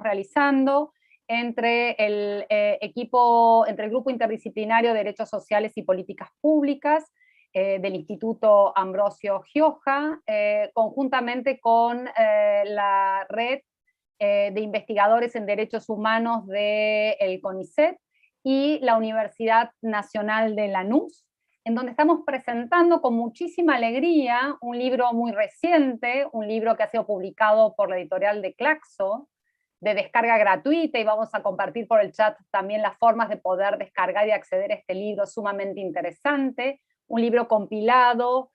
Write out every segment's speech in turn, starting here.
estamos realizando entre el Grupo Interdisciplinario de Derechos Sociales y Políticas Públicas del Instituto Ambrosio Gioja, conjuntamente con la Red de Investigadores en Derechos Humanos del CONICET y la Universidad Nacional de Lanús, en donde estamos presentando con muchísima alegría un libro muy reciente, un libro que ha sido publicado por la editorial de Claxo, de descarga gratuita, y vamos a compartir por el chat también las formas de poder descargar y acceder a este libro sumamente interesante, un libro compilado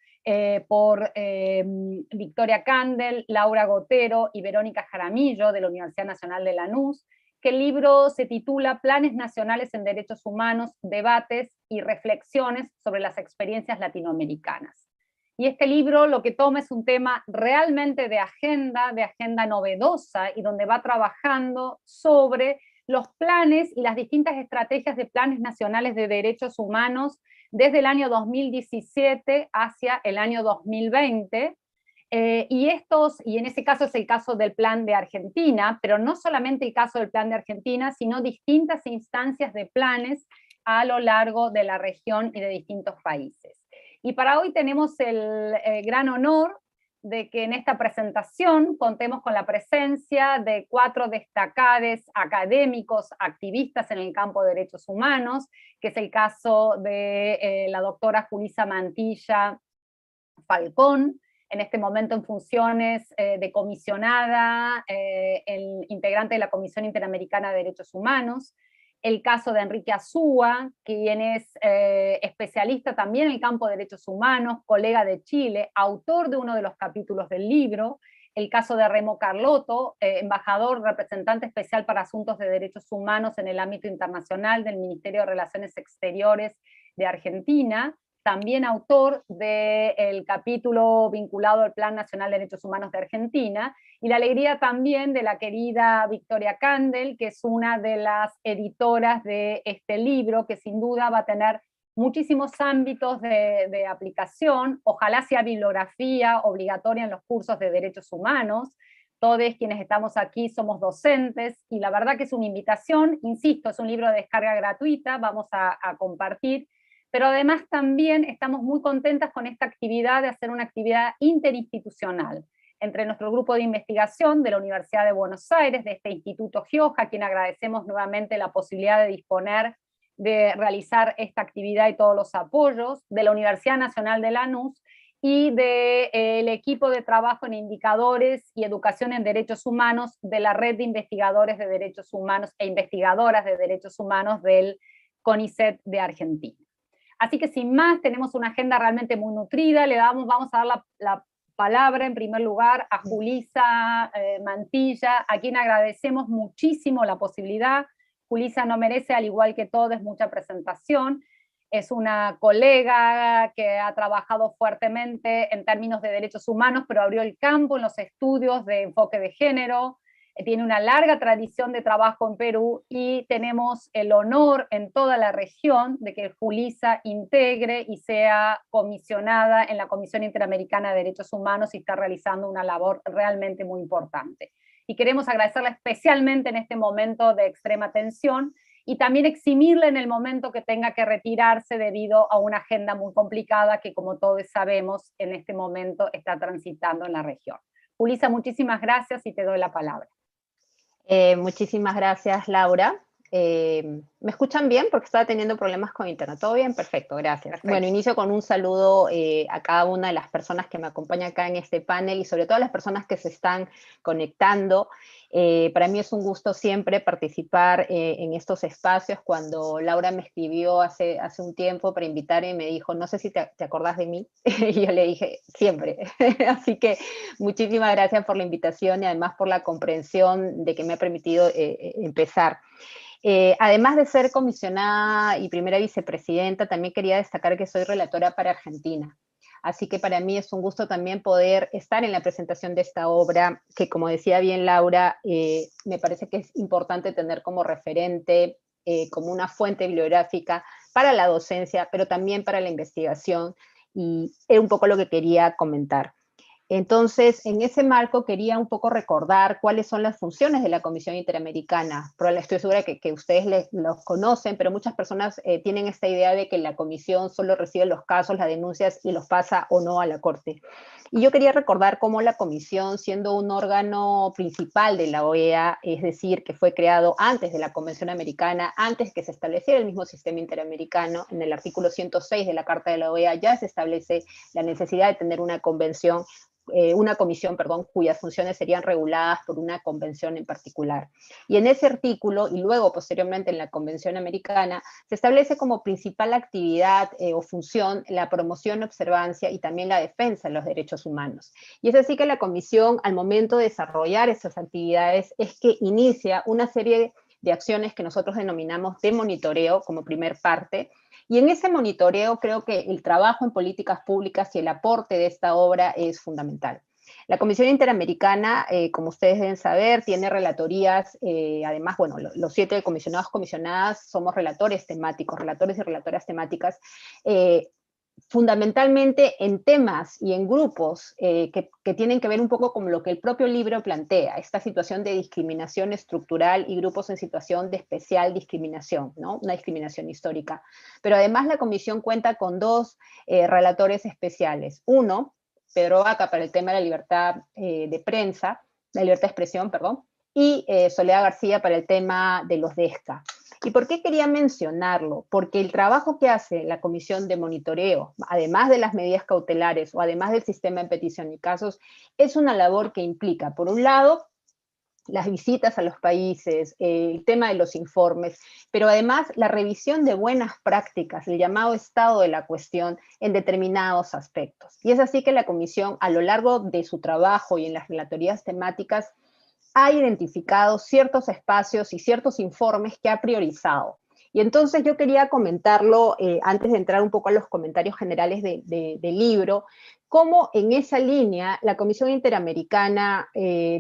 por Victoria Candel, Laura Gotero y Verónica Jaramillo de la Universidad Nacional de Lanús, que el libro se titula Planes Nacionales en Derechos Humanos, Debates y Reflexiones sobre las Experiencias Latinoamericanas. Y este libro lo que toma es un tema realmente de agenda novedosa, y donde va trabajando sobre los planes y las distintas estrategias de planes nacionales de derechos humanos desde el año 2017 hacia el año 2020, y en ese caso es el caso del plan de Argentina, pero no solamente el caso del plan de Argentina, sino distintas instancias de planes a lo largo de la región y de distintos países. Y para hoy tenemos el gran honor de que en esta presentación contemos con la presencia de 4 destacados académicos, activistas en el campo de derechos humanos, que es el caso de la doctora Julissa Mantilla Falcón, en este momento en funciones de comisionada, el integrante de la Comisión Interamericana de Derechos Humanos, el caso de Enrique Azúa, quien es especialista también en el campo de derechos humanos, colega de Chile, autor de uno de los capítulos del libro, el caso de Remo Carlotto, embajador, representante especial para asuntos de derechos humanos en el ámbito internacional del Ministerio de Relaciones Exteriores de Argentina, también autor del capítulo vinculado al Plan Nacional de Derechos Humanos de Argentina, y la alegría también de la querida Victoria Candel, que es una de las editoras de este libro, que sin duda va a tener muchísimos ámbitos de aplicación. Ojalá sea bibliografía obligatoria en los cursos de derechos humanos. Todos quienes estamos aquí somos docentes, y la verdad que es una invitación, insisto, es un libro de descarga gratuita, vamos a compartir, pero además también estamos muy contentas con esta actividad de hacer una actividad interinstitucional entre nuestro grupo de investigación de la Universidad de Buenos Aires, de este Instituto Gioja, a quien agradecemos nuevamente la posibilidad de disponer de realizar esta actividad y todos los apoyos, de la Universidad Nacional de Lanús, y del equipo de trabajo en indicadores y educación en derechos humanos de la Red de Investigadores de Derechos Humanos e Investigadoras de Derechos Humanos del CONICET de Argentina. Así que sin más, tenemos una agenda realmente muy nutrida. Vamos a dar la palabra en primer lugar a Julissa Mantilla, a quien agradecemos muchísimo la posibilidad. Julissa no merece, al igual que todos, mucha presentación. Es una colega que ha trabajado fuertemente en términos de derechos humanos, pero abrió el campo en los estudios de enfoque de género. Tiene una larga tradición de trabajo en Perú, y tenemos el honor en toda la región de que Julissa integre y sea comisionada en la Comisión Interamericana de Derechos Humanos, y está realizando una labor realmente muy importante. Y queremos agradecerla especialmente en este momento de extrema tensión, y también eximirle en el momento que tenga que retirarse debido a una agenda muy complicada que, como todos sabemos, en este momento está transitando en la región. Julissa, muchísimas gracias y te doy la palabra. Muchísimas gracias, Laura. ¿Me escuchan bien? Porque estaba teniendo problemas con internet. ¿Todo bien? Perfecto, gracias. Perfecto. Bueno, inicio con un saludo a cada una de las personas que me acompañan acá en este panel, y sobre todo a las personas que se están conectando. Para mí es un gusto siempre participar en estos espacios. Cuando Laura me escribió hace un tiempo para invitarme, me dijo, no sé si te acordás de mí, y yo le dije, siempre. Así que muchísimas gracias por la invitación, y además por la comprensión de que me ha permitido empezar. Además de ser comisionada y primera vicepresidenta, también quería destacar que soy relatora para Argentina. Así que para mí es un gusto también poder estar en la presentación de esta obra, que, como decía bien Laura, me parece que es importante tener como referente, como una fuente bibliográfica para la docencia, pero también para la investigación, y es un poco lo que quería comentar. Entonces, en ese marco quería un poco recordar cuáles son las funciones de la Comisión Interamericana. Estoy segura que ustedes los conocen, pero muchas personas tienen esta idea de que la Comisión solo recibe los casos, las denuncias y los pasa o no a la Corte. Y yo quería recordar cómo la Comisión, siendo un órgano principal de la OEA, es decir, que fue creado antes de la Convención Americana, antes que se estableciera el mismo sistema interamericano, en el artículo 106 de la Carta de la OEA ya se establece la necesidad de tener una comisión, cuyas funciones serían reguladas por una convención en particular. Y en ese artículo, y luego posteriormente en la Convención Americana, se establece como principal actividad o función la promoción, observancia y también la defensa de los derechos humanos. Y es así que la comisión, al momento de desarrollar esas actividades, es que inicia una serie de acciones que nosotros denominamos de monitoreo como primer parte. Y en ese monitoreo creo que el trabajo en políticas públicas y el aporte de esta obra es fundamental. La Comisión Interamericana, como ustedes deben saber, tiene relatorías, además, bueno, los 7 comisionados, comisionadas, somos relatores temáticos, relatores y relatoras temáticas, fundamentalmente en temas y en grupos que tienen que ver un poco con lo que el propio libro plantea, esta situación de discriminación estructural y grupos en situación de especial discriminación, ¿no? Una discriminación histórica. Pero además la comisión cuenta con 2 relatores especiales. Uno, Pedro Vaca, para el tema de la libertad de prensa, la libertad de expresión, perdón, y Soledad García para el tema de los DESCA. ¿Y por qué quería mencionarlo? Porque el trabajo que hace la Comisión de Monitoreo, además de las medidas cautelares o además del sistema de petición y casos, es una labor que implica, por un lado, las visitas a los países, el tema de los informes, pero además la revisión de buenas prácticas, el llamado estado de la cuestión en determinados aspectos. Y es así que la Comisión, a lo largo de su trabajo y en las relatorías temáticas, ha identificado ciertos espacios y ciertos informes que ha priorizado. Y entonces yo quería comentarlo, antes de entrar un poco a los comentarios generales del libro, cómo en esa línea la Comisión Interamericana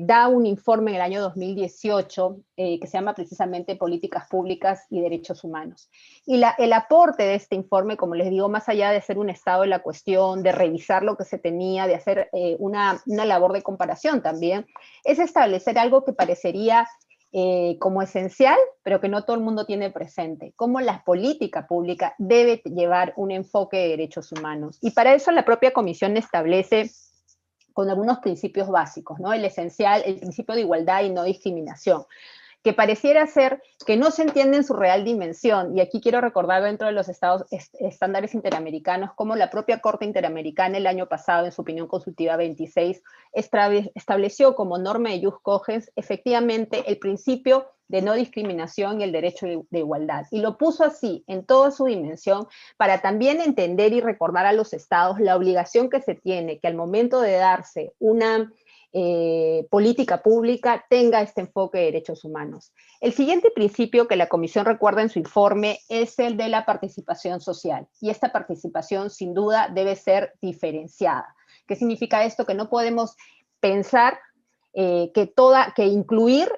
da un informe en el año 2018 que se llama precisamente Políticas Públicas y Derechos Humanos. Y el aporte de este informe, como les digo, más allá de ser un estado de la cuestión, de revisar lo que se tenía, de hacer una labor de comparación también, es establecer algo que parecería como esencial, pero que no todo el mundo tiene presente, cómo la política pública debe llevar un enfoque de derechos humanos. Y para eso la propia comisión establece con algunos principios básicos, ¿no? El esencial, el principio de igualdad y no discriminación, que pareciera ser que no se entiende en su real dimensión, y aquí quiero recordar dentro de los estándares interamericanos cómo la propia Corte Interamericana el año pasado, en su opinión consultiva 26, estableció como norma de jus cogens efectivamente el principio de no discriminación y el derecho de igualdad, y lo puso así en toda su dimensión para también entender y recordar a los estados la obligación que se tiene que al momento de darse una política pública tenga este enfoque de derechos humanos. El siguiente principio que la Comisión recuerda en su informe es el de la participación social, y esta participación sin duda debe ser diferenciada. ¿Qué significa esto? Que no podemos pensar que incluir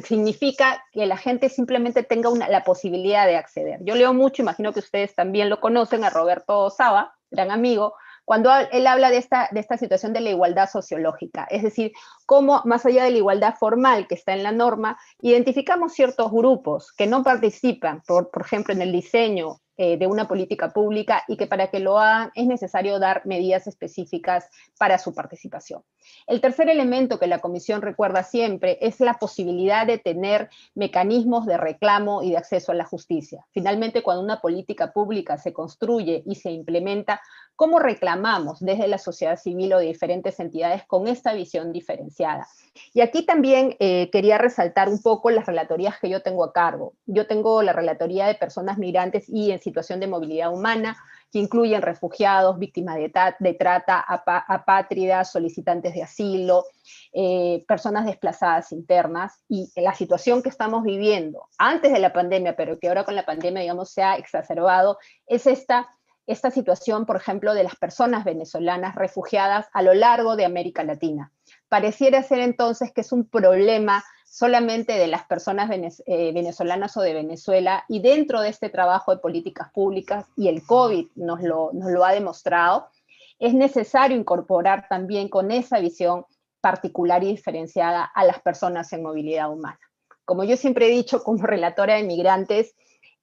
significa que la gente simplemente tenga la posibilidad de acceder. Yo leo mucho, imagino que ustedes también lo conocen, a Roberto Saba, gran amigo, cuando él habla de esta situación de la igualdad sociológica, es decir, cómo más allá de la igualdad formal que está en la norma, identificamos ciertos grupos que no participan, por ejemplo, en el diseño de una política pública, y que para que lo hagan es necesario dar medidas específicas para su participación. El tercer elemento que la Comisión recuerda siempre es la posibilidad de tener mecanismos de reclamo y de acceso a la justicia. Finalmente, cuando una política pública se construye y se implementa, ¿cómo reclamamos desde la sociedad civil o de diferentes entidades con esta visión diferenciada? Y aquí también quería resaltar un poco las relatorías que yo tengo a cargo. Yo tengo la relatoría de personas migrantes y en situación de movilidad humana, que incluyen refugiados, víctimas de trata, apátridas, solicitantes de asilo, personas desplazadas internas, y la situación que estamos viviendo antes de la pandemia, pero que ahora con la pandemia, digamos, se ha exacerbado, es esta situación, por ejemplo, de las personas venezolanas refugiadas a lo largo de América Latina. Pareciera ser entonces que es un problema solamente de las personas venezolanas o de Venezuela, y dentro de este trabajo de políticas públicas, y el COVID nos lo ha demostrado, es necesario incorporar también con esa visión particular y diferenciada a las personas en movilidad humana. Como yo siempre he dicho como relatora de migrantes,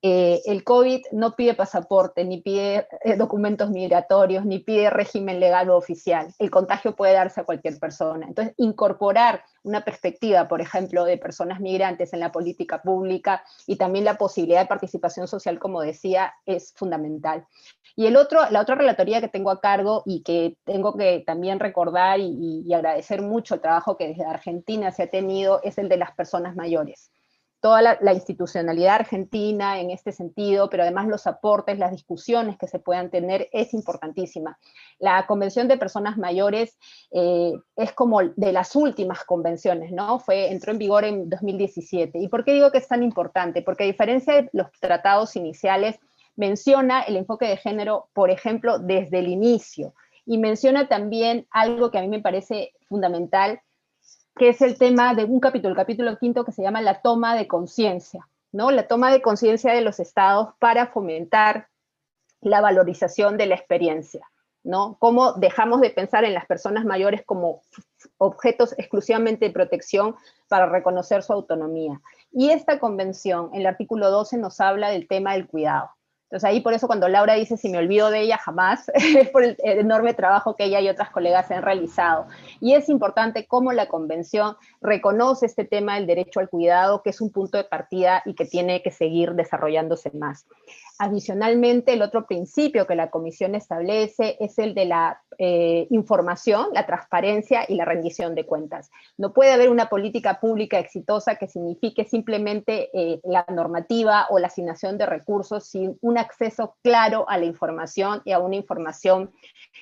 el COVID no pide pasaporte, ni pide documentos migratorios, ni pide régimen legal o oficial. El contagio puede darse a cualquier persona. Entonces, incorporar una perspectiva, por ejemplo, de personas migrantes en la política pública y también la posibilidad de participación social, como decía, es fundamental. Y la otra relatoría que tengo a cargo y que tengo que también recordar y agradecer mucho el trabajo que desde Argentina se ha tenido es el de las personas mayores. Toda la institucionalidad argentina en este sentido, pero además los aportes, las discusiones que se puedan tener es importantísima. La Convención de Personas Mayores es como de las últimas convenciones, ¿no? Entró en vigor en 2017. ¿Y por qué digo que es tan importante? Porque a diferencia de los tratados iniciales, menciona el enfoque de género, por ejemplo, desde el inicio, y menciona también algo que a mí me parece fundamental, que es el tema de un capítulo, el capítulo 5, que se llama la toma de conciencia, ¿no? La toma de conciencia de los estados para fomentar la valorización de la experiencia, ¿no? Cómo dejamos de pensar en las personas mayores como objetos exclusivamente de protección para reconocer su autonomía. Y esta convención, en el artículo 12, nos habla del tema del cuidado. Entonces ahí por eso cuando Laura dice si me olvido de ella, jamás, es por el enorme trabajo que ella y otras colegas han realizado. Y es importante cómo la convención reconoce este tema del derecho al cuidado, que es un punto de partida y que tiene que seguir desarrollándose más. Adicionalmente, el otro principio que la Comisión establece es el de la información, la transparencia y la rendición de cuentas. No puede haber una política pública exitosa que signifique simplemente la normativa o la asignación de recursos sin un acceso claro a la información y a una información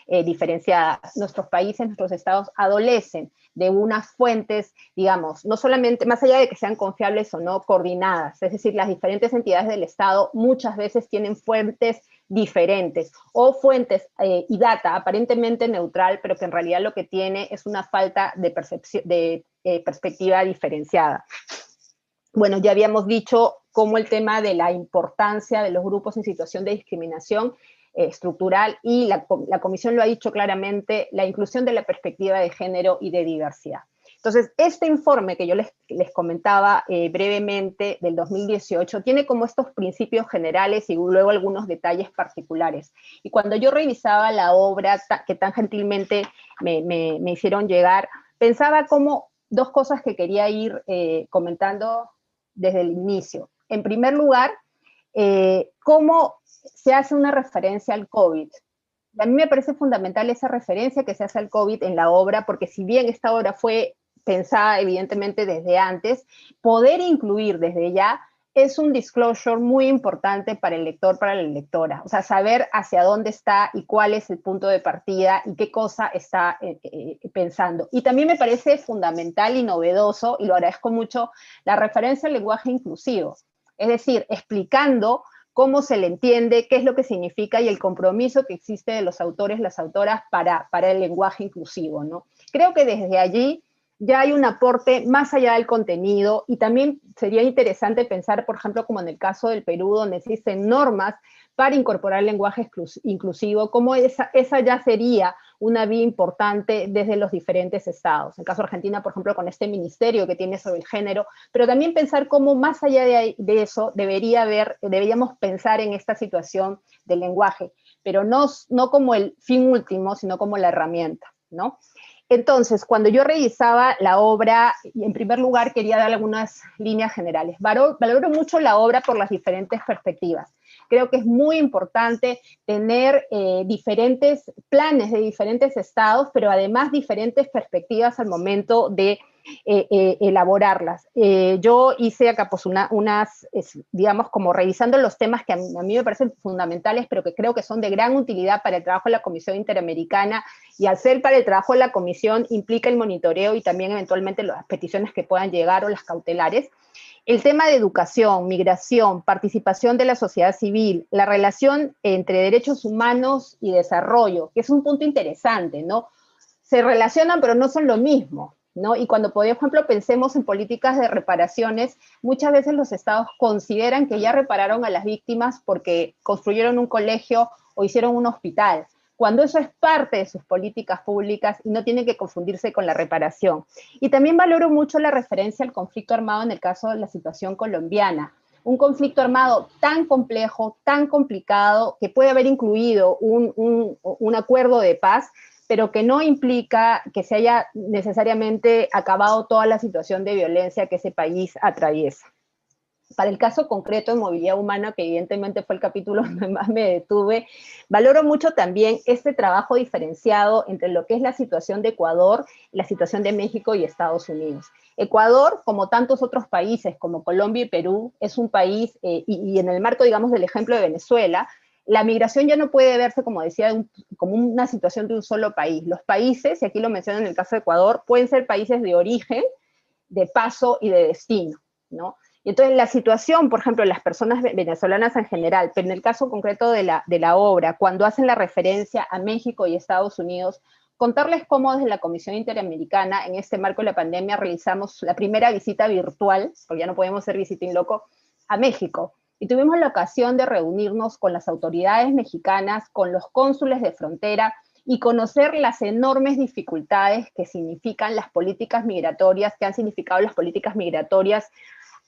diferenciada. Nuestros países, nuestros estados adolecen de unas fuentes, digamos, no solamente, más allá de que sean confiables o no, coordinadas, es decir, las diferentes entidades del Estado muchas veces tienen fuentes diferentes o fuentes y data aparentemente neutral, pero que en realidad lo que tiene es una falta de perspectiva diferenciada. Bueno, ya habíamos dicho cómo el tema de la importancia de los grupos en situación de discriminación estructural, y la Comisión lo ha dicho claramente, la inclusión de la perspectiva de género y de diversidad. Entonces, este informe que yo les comentaba brevemente del 2018 tiene como estos principios generales y luego algunos detalles particulares. Y cuando yo revisaba la obra que tan gentilmente me hicieron llegar, pensaba como dos cosas que quería ir comentando desde el inicio. En primer lugar, cómo se hace una referencia al COVID. A mí me parece fundamental esa referencia que se hace al COVID en la obra, porque si bien esta obra fue pensada evidentemente desde antes, poder incluir desde ya es un disclosure muy importante para el lector, para la lectora. O sea, saber hacia dónde está y cuál es el punto de partida y qué cosa está pensando. Y también me parece fundamental y novedoso, y lo agradezco mucho, la referencia al lenguaje inclusivo. Es decir, explicando cómo se le entiende, qué es lo que significa y el compromiso que existe de los autores, las autoras para el lenguaje inclusivo, ¿no? Creo que desde allí ya hay un aporte más allá del contenido, y también sería interesante pensar, por ejemplo, como en el caso del Perú, donde existen normas para incorporar el lenguaje inclusivo, como esa ya sería una vía importante desde los diferentes estados. En el caso de Argentina, por ejemplo, con este ministerio que tiene sobre el género, pero también pensar cómo más allá de eso deberíamos pensar en esta situación del lenguaje, pero no como el fin último, sino como la herramienta, ¿no? Entonces, cuando yo revisaba la obra, en primer lugar quería dar algunas líneas generales. Valoro mucho la obra por las diferentes perspectivas. Creo que es muy importante tener diferentes planes de diferentes estados, pero además diferentes perspectivas al momento de elaborarlas. Yo hice acá pues digamos, como revisando los temas que a mí me parecen fundamentales, pero que creo que son de gran utilidad para el trabajo de la Comisión Interamericana, y al ser para el trabajo de la Comisión implica el monitoreo y también eventualmente las peticiones que puedan llegar o las cautelares. El tema de educación, migración, participación de la sociedad civil, la relación entre derechos humanos y desarrollo, que es un punto interesante, ¿no? Se relacionan, pero no son lo mismo, ¿no? Y cuando, por ejemplo, pensemos en políticas de reparaciones, muchas veces los estados consideran que ya repararon a las víctimas porque construyeron un colegio o hicieron un hospital, cuando eso es parte de sus políticas públicas y no tiene que confundirse con la reparación. Y también valoro mucho la referencia al conflicto armado en el caso de la situación colombiana. Un conflicto armado tan complejo, tan complicado, que puede haber incluido un acuerdo de paz, pero que no implica que se haya necesariamente acabado toda la situación de violencia que ese país atraviesa. Para el caso concreto de movilidad humana, que evidentemente fue el capítulo donde más me detuve, valoro mucho también este trabajo diferenciado entre lo que es la situación de Ecuador, la situación de México y Estados Unidos. Ecuador, como tantos otros países como Colombia y Perú, es un país, y en el marco, digamos, del ejemplo de Venezuela, la migración ya no puede verse, como decía, como una situación de un solo país. Los países, y aquí lo menciono en el caso de Ecuador, pueden ser países de origen, de paso y de destino, ¿no? Y entonces la situación, por ejemplo, las personas venezolanas en general, pero en el caso concreto de la obra, cuando hacen la referencia a México y Estados Unidos, contarles cómo desde la Comisión Interamericana, en este marco de la pandemia, realizamos la primera visita virtual, porque ya no podemos ser visiting loco, a México. Y tuvimos la ocasión de reunirnos con las autoridades mexicanas, con los cónsules de frontera, y conocer las enormes dificultades que significan las políticas migratorias, que han significado las políticas migratorias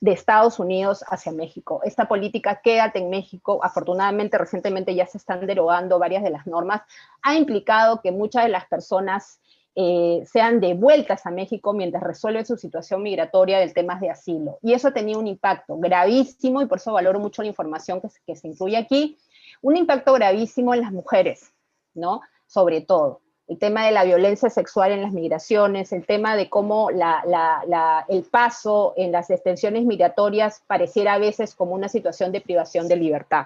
de Estados Unidos hacia México. Esta política Quédate en México, afortunadamente recientemente ya se están derogando varias de las normas, ha implicado que muchas de las personas sean devueltas a México mientras resuelven su situación migratoria del tema de asilo. Y eso ha tenido un impacto gravísimo, y por eso valoro mucho la información que se incluye aquí, un impacto gravísimo en las mujeres, ¿no? Sobre todo. El tema de la violencia sexual en las migraciones, el tema de cómo el paso en las extensiones migratorias pareciera a veces como una situación de privación de libertad.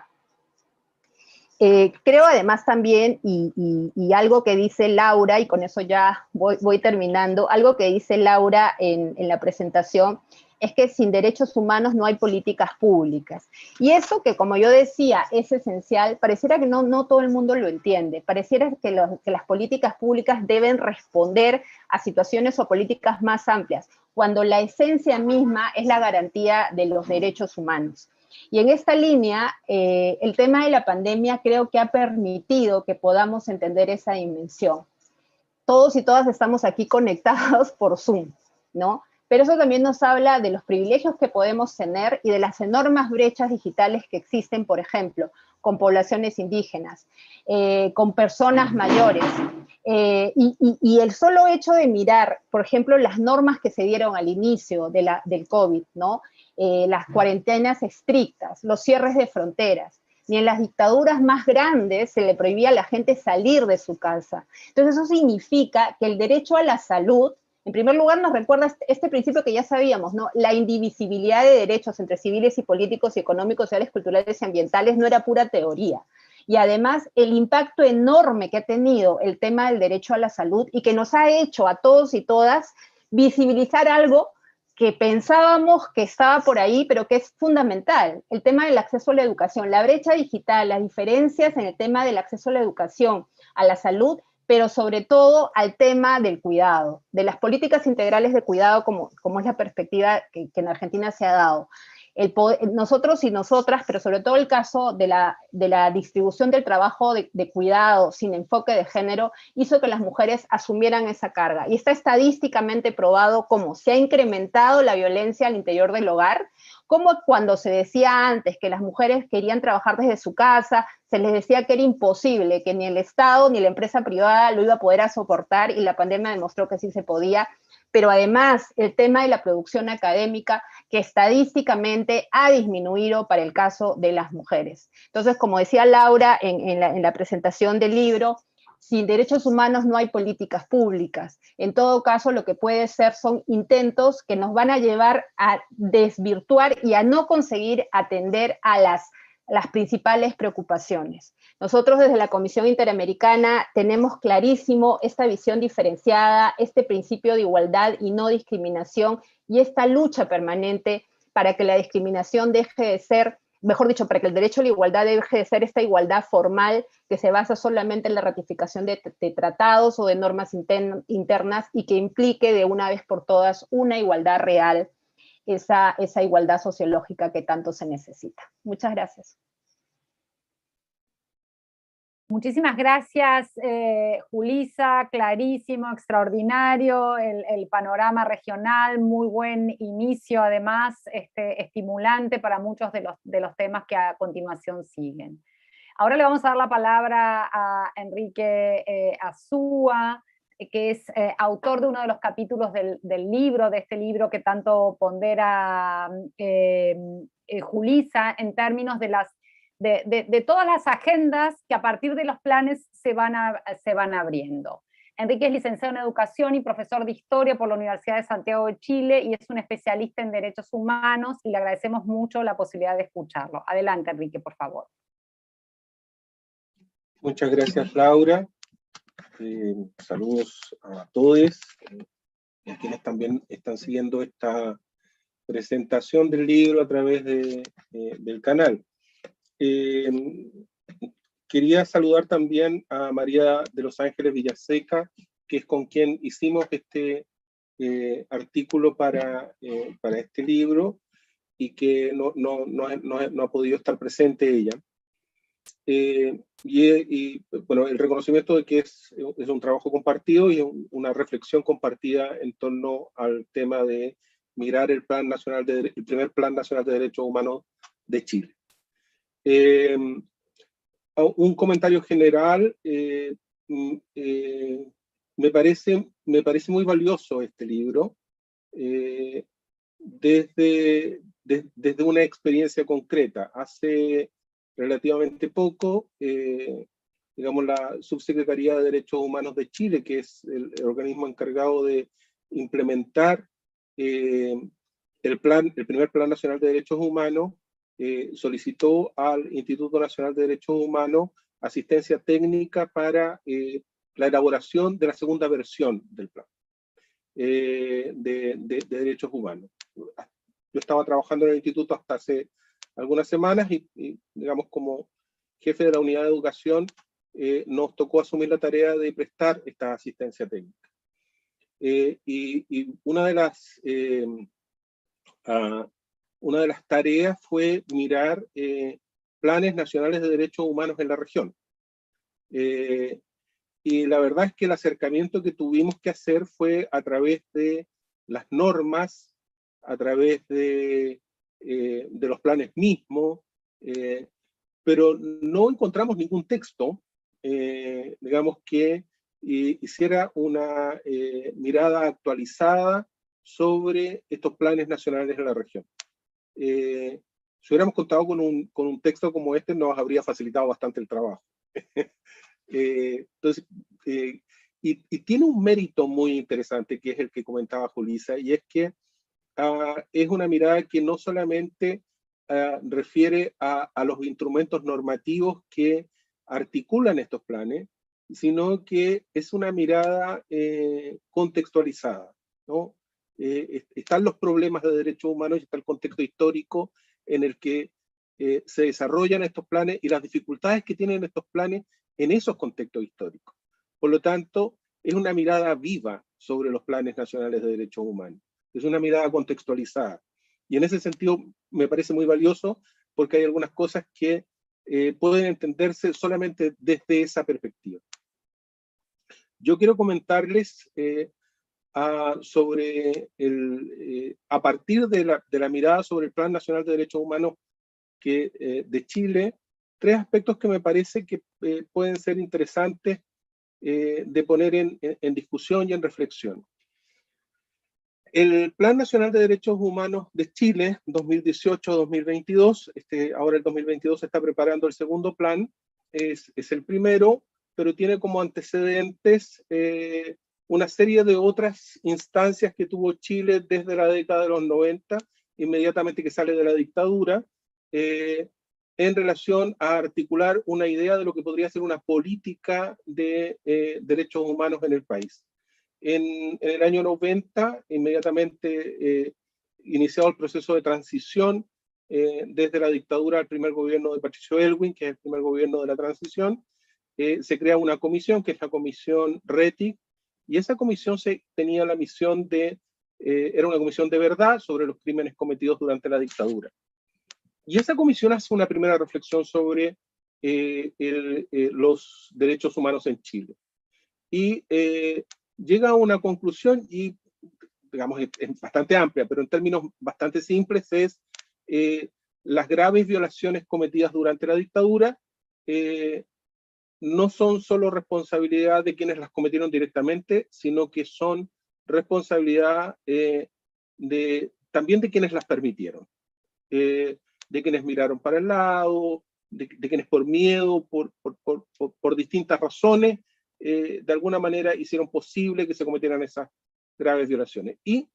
Creo además también, y algo que dice Laura, y con eso ya voy terminando, algo que dice Laura en la presentación, es que sin derechos humanos no hay políticas públicas. Y eso que, como yo decía, es esencial, pareciera que no todo el mundo lo entiende, pareciera que las políticas públicas deben responder a situaciones o políticas más amplias, cuando la esencia misma es la garantía de los derechos humanos. Y en esta línea, el tema de la pandemia creo que ha permitido que podamos entender esa dimensión. Todos y todas estamos aquí conectados por Zoom, ¿no? Pero eso también nos habla de los privilegios que podemos tener y de las enormes brechas digitales que existen, por ejemplo, con poblaciones indígenas, con personas mayores. Y el solo hecho de mirar, por ejemplo, las normas que se dieron al inicio del COVID, ¿no? Las cuarentenas estrictas, los cierres de fronteras. Ni en las dictaduras más grandes se le prohibía a la gente salir de su casa. Entonces eso significa que el derecho a la salud, en primer lugar, nos recuerda este principio que ya sabíamos, ¿no? La indivisibilidad de derechos entre civiles y políticos y económicos, sociales, culturales y ambientales no era pura teoría. Y además, el impacto enorme que ha tenido el tema del derecho a la salud y que nos ha hecho a todos y todas visibilizar algo que pensábamos que estaba por ahí, pero que es fundamental, el tema del acceso a la educación, la brecha digital, las diferencias en el tema del acceso a la educación, a la salud, pero sobre todo al tema del cuidado, de las políticas integrales de cuidado, como es la perspectiva que en Argentina se ha dado. Nosotros y nosotras, pero sobre todo el caso de la distribución del trabajo de cuidado sin enfoque de género, hizo que las mujeres asumieran esa carga. Y está estadísticamente probado cómo se ha incrementado la violencia al interior del hogar, como cuando se decía antes que las mujeres querían trabajar desde su casa, se les decía que era imposible, que ni el Estado ni la empresa privada lo iba a poder soportar, y la pandemia demostró que sí se podía. Pero además el tema de la producción académica, que estadísticamente ha disminuido para el caso de las mujeres. Entonces, como decía Laura en la presentación del libro, sin derechos humanos no hay políticas públicas. En todo caso, lo que puede ser son intentos que nos van a llevar a desvirtuar y a no conseguir atender a las principales preocupaciones. Nosotros desde la Comisión Interamericana tenemos clarísimo esta visión diferenciada, este principio de igualdad y no discriminación, y esta lucha permanente para que la discriminación deje de ser, mejor dicho, para que el derecho a la igualdad deje de ser esta igualdad formal que se basa solamente en la ratificación de tratados o de normas internas, y que implique de una vez por todas una igualdad real, esa igualdad sociológica que tanto se necesita. Muchas gracias. Muchísimas gracias, Julissa, clarísimo, extraordinario, el panorama regional, muy buen inicio, además, estimulante para muchos de los temas que a continuación siguen. Ahora le vamos a dar la palabra a Enrique Azúa, que es autor de uno de los capítulos del libro, de este libro que tanto pondera Julissa en términos de todas las agendas que a partir de los planes se van abriendo. Enrique es licenciado en Educación y profesor de Historia por la Universidad de Santiago de Chile y es un especialista en derechos humanos y le agradecemos mucho la posibilidad de escucharlo. Adelante, Enrique, por favor. Muchas gracias, Laura. Saludos a todos y a quienes también están siguiendo esta presentación del libro a través del canal. Quería saludar también a María de los Ángeles Villaseca, que es con quien hicimos este artículo para este libro y que no ha podido estar presente ella. Bueno, el reconocimiento de que es un trabajo compartido y una reflexión compartida en torno al tema de mirar el primer Plan Nacional de Derechos Humanos de Chile. Un comentario general, me parece muy valioso este libro, desde una experiencia concreta. Hace relativamente poco, digamos, la Subsecretaría de Derechos Humanos de Chile, que es el organismo encargado de implementar el primer Plan Nacional de Derechos Humanos, solicitó al Instituto Nacional de Derechos Humanos asistencia técnica para la elaboración de la segunda versión del plan de derechos humanos. Yo estaba trabajando en el instituto hasta hace algunas semanas y digamos, como jefe de la unidad de educación, nos tocó asumir la tarea de prestar esta asistencia técnica. Y una de las tareas fue mirar planes nacionales de derechos humanos en la región. Y la verdad es que el acercamiento que tuvimos que hacer fue a través de las normas, a través de los planes mismos, pero no encontramos ningún texto, digamos, que hiciera una mirada actualizada sobre estos planes nacionales en la región. Si hubiéramos contado con un texto como este, nos habría facilitado bastante el trabajo. Entonces, y tiene un mérito muy interesante, que es el que comentaba Julissa, y es que es una mirada que no solamente refiere a los instrumentos normativos que articulan estos planes, sino que es una mirada contextualizada, ¿no? Están los problemas de derechos humanos y está el contexto histórico en el que se desarrollan estos planes y las dificultades que tienen estos planes en esos contextos históricos. Por lo tanto, es una mirada viva sobre los planes nacionales de derechos humanos. Es una mirada contextualizada. Y en ese sentido me parece muy valioso porque hay algunas cosas que pueden entenderse solamente desde esa perspectiva. Yo quiero comentarles a partir de la mirada sobre el Plan Nacional de Derechos Humanos de Chile, tres aspectos que me parece que pueden ser interesantes de poner en discusión y en reflexión. El Plan Nacional de Derechos Humanos de Chile, 2018-2022, ahora el 2022 se está preparando el segundo plan, es el primero, pero tiene como antecedentes una serie de otras instancias que tuvo Chile desde la década de los 90, inmediatamente que sale de la dictadura, en relación a articular una idea de lo que podría ser una política de derechos humanos en el país. En el año 90, inmediatamente iniciado el proceso de transición desde la dictadura al primer gobierno de Patricio Aylwin, que es el primer gobierno de la transición, se crea una comisión, que es la comisión RETIC, y esa comisión tenía la misión era una comisión de verdad sobre los crímenes cometidos durante la dictadura. Y esa comisión hace una primera reflexión sobre los derechos humanos en Chile. Y llega a una conclusión, y digamos es bastante amplia, pero en términos bastante simples es las graves violaciones cometidas durante la dictadura no son solo responsabilidad de quienes las cometieron directamente, sino que son responsabilidad también de quienes las permitieron, de quienes miraron para el lado, de quienes por miedo, por distintas razones, de alguna manera hicieron posible que se cometieran esas graves violaciones. Y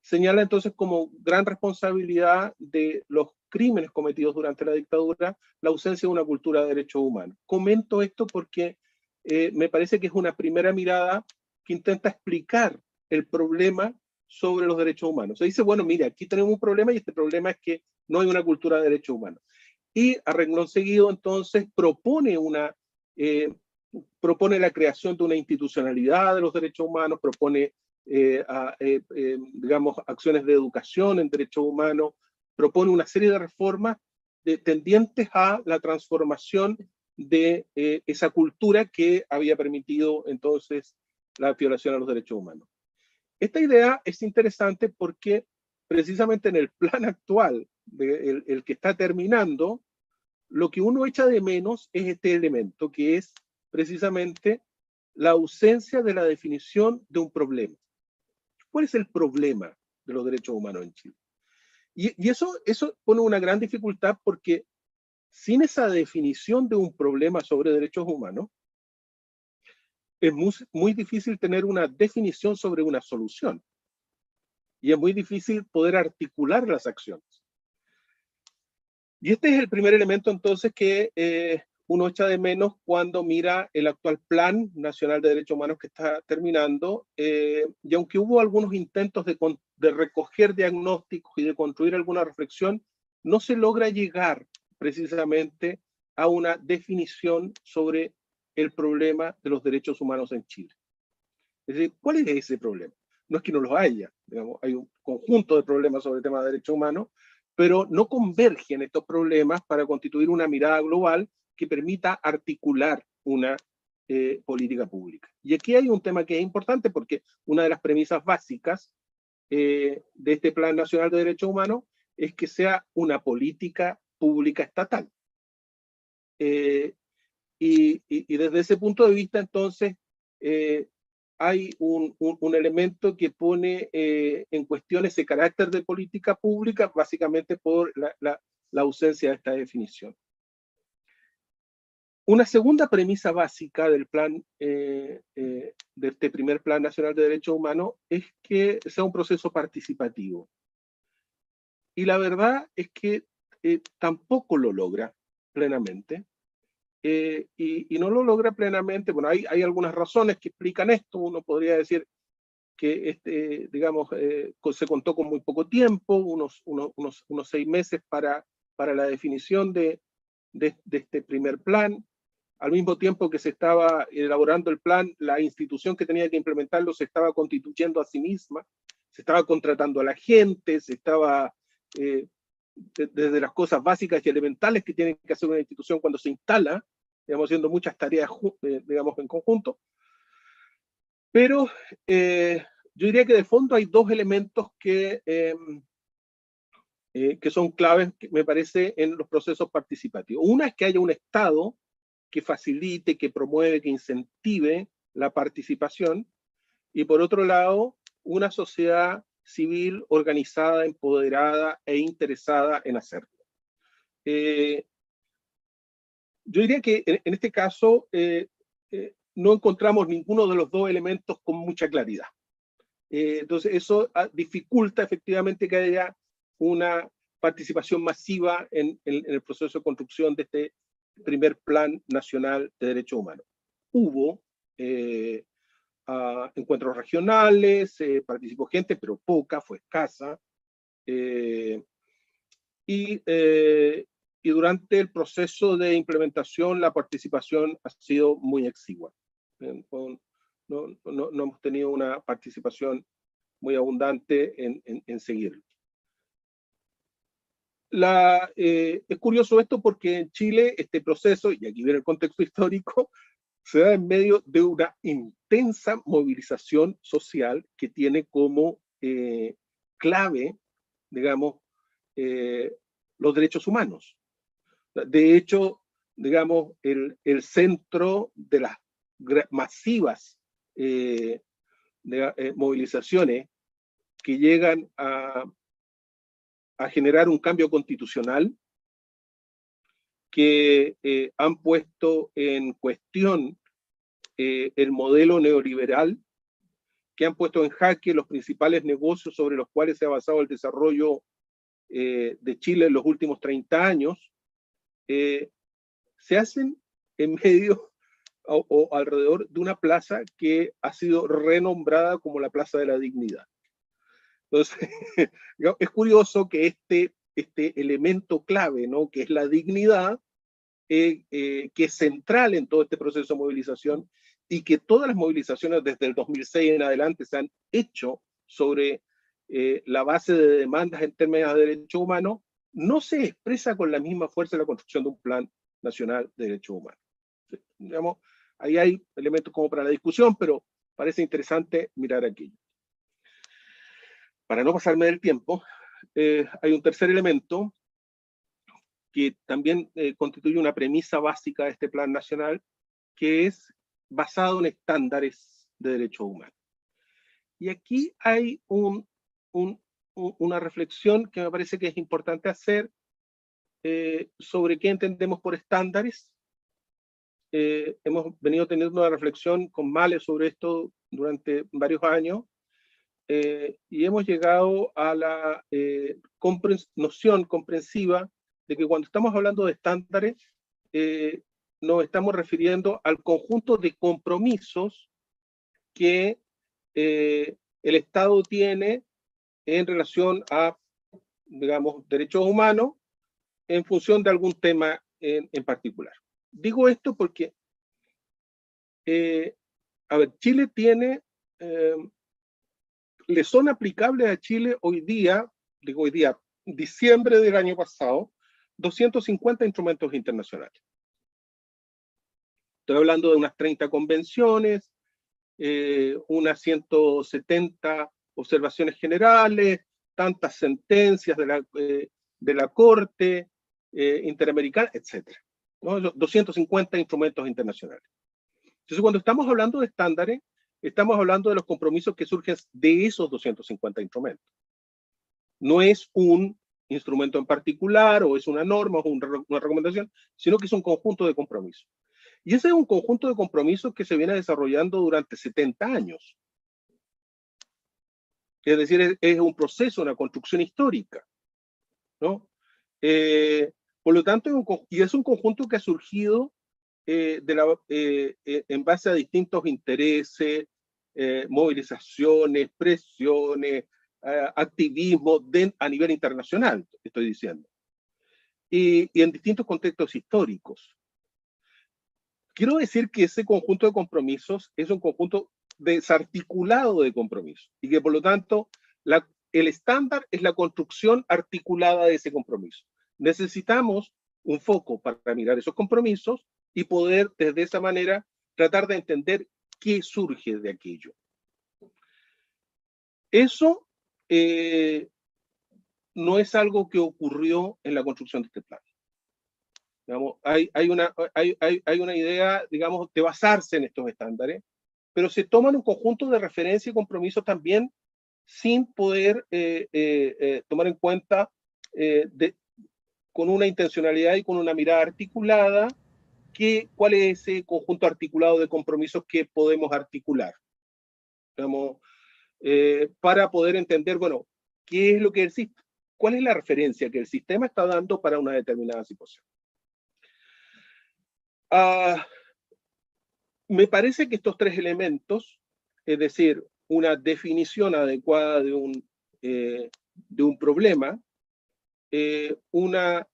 señala entonces como gran responsabilidad de los crímenes cometidos durante la dictadura la ausencia de una cultura de derechos humanos. Comento esto porque me parece que es una primera mirada que intenta explicar el problema sobre los derechos humanos. Se dice, bueno, mira, aquí tenemos un problema y este problema es que no hay una cultura de derechos humanos. Y a renglón seguido, entonces, propone la creación de una institucionalidad de los derechos humanos, propone digamos, acciones de educación en derechos humanos, propone una serie de reformas tendientes a la transformación de esa cultura que había permitido entonces la violación a los derechos humanos. Esta idea es interesante porque precisamente en el plan actual, el que está terminando, lo que uno echa de menos es este elemento, que es precisamente la ausencia de la definición de un problema. ¿Cuál es el problema de los derechos humanos en Chile? Y eso pone una gran dificultad porque sin esa definición de un problema sobre derechos humanos, es muy difícil tener una definición sobre una solución. Y es muy difícil poder articular las acciones. Y este es el primer elemento entonces que uno echa de menos cuando mira el actual Plan Nacional de Derechos Humanos que está terminando, y aunque hubo algunos intentos de recoger diagnósticos y de construir alguna reflexión, no se logra llegar precisamente a una definición sobre el problema de los derechos humanos en Chile. Es decir, ¿cuál es ese problema? No es que no los haya, digamos, hay un conjunto de problemas sobre el tema de derechos humanos, pero no convergen estos problemas para constituir una mirada global que permita articular una política pública. Y aquí hay un tema que es importante porque una de las premisas básicas de este Plan Nacional de Derechos Humanos es que sea una política pública estatal. Y desde ese punto de vista, entonces, hay un elemento que pone en cuestión ese carácter de política pública, básicamente por la ausencia de esta definición. Una segunda premisa básica del plan, de este primer Plan Nacional de Derechos Humanos, es que sea un proceso participativo. Y la verdad es que tampoco lo logra plenamente. Y no lo logra plenamente. Bueno, hay algunas razones que explican esto. Uno podría decir que digamos, se contó con muy poco tiempo, unos 6 meses para la definición de este primer plan. Al mismo tiempo que se estaba elaborando el plan, la institución que tenía que implementarlo se estaba constituyendo a sí misma, se estaba contratando a la gente, se estaba, desde las cosas básicas y elementales que tiene que hacer una institución cuando se instala, digamos, haciendo muchas tareas, digamos, en conjunto. Pero yo diría que de fondo hay dos elementos que son claves, me parece, en los procesos participativos. Una es que haya un Estado que facilite, que promueve, que incentive la participación, y por otro lado, una sociedad civil organizada, empoderada e interesada en hacerlo. Yo diría que en este caso no encontramos ninguno de los dos elementos con mucha claridad. Entonces eso dificulta efectivamente que haya una participación masiva en el proceso de construcción de este primer Plan Nacional de Derechos Humanos. Hubo encuentros regionales, participó gente, pero poca, fue escasa. Y durante el proceso de implementación la participación ha sido muy exigua. No hemos tenido una participación muy abundante en seguirlo. Es curioso esto porque en Chile este proceso, y aquí viene el contexto histórico, se da en medio de una intensa movilización social que tiene como clave, digamos, los derechos humanos. De hecho, digamos, el centro de las masivas movilizaciones que llegan a generar un cambio constitucional, que han puesto en cuestión el modelo neoliberal, que han puesto en jaque los principales negocios sobre los cuales se ha basado el desarrollo de Chile en los últimos 30 años, se hacen en medio o alrededor de una plaza que ha sido renombrada como la Plaza de la Dignidad. Entonces, es curioso que este elemento clave, ¿no?, que es la dignidad, que es central en todo este proceso de movilización, y que todas las movilizaciones desde el 2006 en adelante se han hecho sobre la base de demandas en términos de derechos humanos, no se expresa con la misma fuerza en la construcción de un plan nacional de derechos humanos. Digamos, ahí hay elementos como para la discusión, pero parece interesante mirar aquello. Para no pasarme del tiempo, hay un tercer elemento que también constituye una premisa básica de este plan nacional, que es basado en estándares de derechos humanos. Y aquí hay una reflexión que me parece que es importante hacer sobre qué entendemos por estándares. Hemos venido teniendo una reflexión con Male sobre esto durante varios años, y hemos llegado a la noción comprensiva de que cuando estamos hablando de estándares, nos estamos refiriendo al conjunto de compromisos que el Estado tiene en relación a, digamos, derechos humanos en función de algún tema en particular. Digo esto porque, a ver, Chile tiene, le son aplicables a Chile hoy día, digo hoy día, diciembre del año pasado, 250 instrumentos internacionales. Estoy hablando de unas 30 convenciones, unas 170 observaciones generales, tantas sentencias de la Corte Interamericana, etc. ¿No? 250 instrumentos internacionales. Entonces, cuando estamos hablando de estándares, estamos hablando de los compromisos que surgen de esos 250 instrumentos. No es un instrumento en particular, o es una norma, o una recomendación, sino que es un conjunto de compromisos. Y ese es un conjunto de compromisos que se viene desarrollando durante 70 años. Es decir, es un proceso, una construcción histórica, ¿no? Por lo tanto, es un conjunto que ha surgido en base a distintos intereses, movilizaciones, presiones, activismo a nivel internacional, estoy diciendo, y en distintos contextos históricos. Quiero decir que ese conjunto de compromisos es un conjunto desarticulado de compromisos, y que por lo tanto el estándar es la construcción articulada de ese compromiso. Necesitamos un foco para mirar esos compromisos y poder desde esa manera tratar de entender qué surge de aquello. Eso no es algo que ocurrió en la construcción de este plan. Digamos, hay una idea, digamos, de basarse en estos estándares, pero se toman un conjunto de referencias y compromisos también sin poder tomar en cuenta con una intencionalidad y con una mirada articulada cuál es ese conjunto articulado de compromisos que podemos articular, digamos, para poder entender, bueno, qué es lo que existe, cuál es la referencia que el sistema está dando para una determinada situación. Me parece que estos tres elementos, es decir, una definición adecuada de un problema, una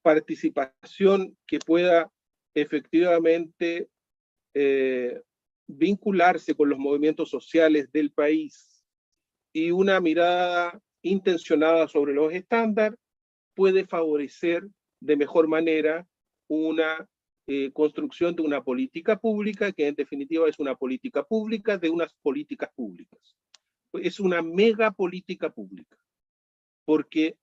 participación que pueda efectivamente vincularse con los movimientos sociales del país y una mirada intencionada sobre los estándares, puede favorecer de mejor manera una construcción de una política pública, que en definitiva es una política pública de unas políticas públicas. Es una mega política pública, porque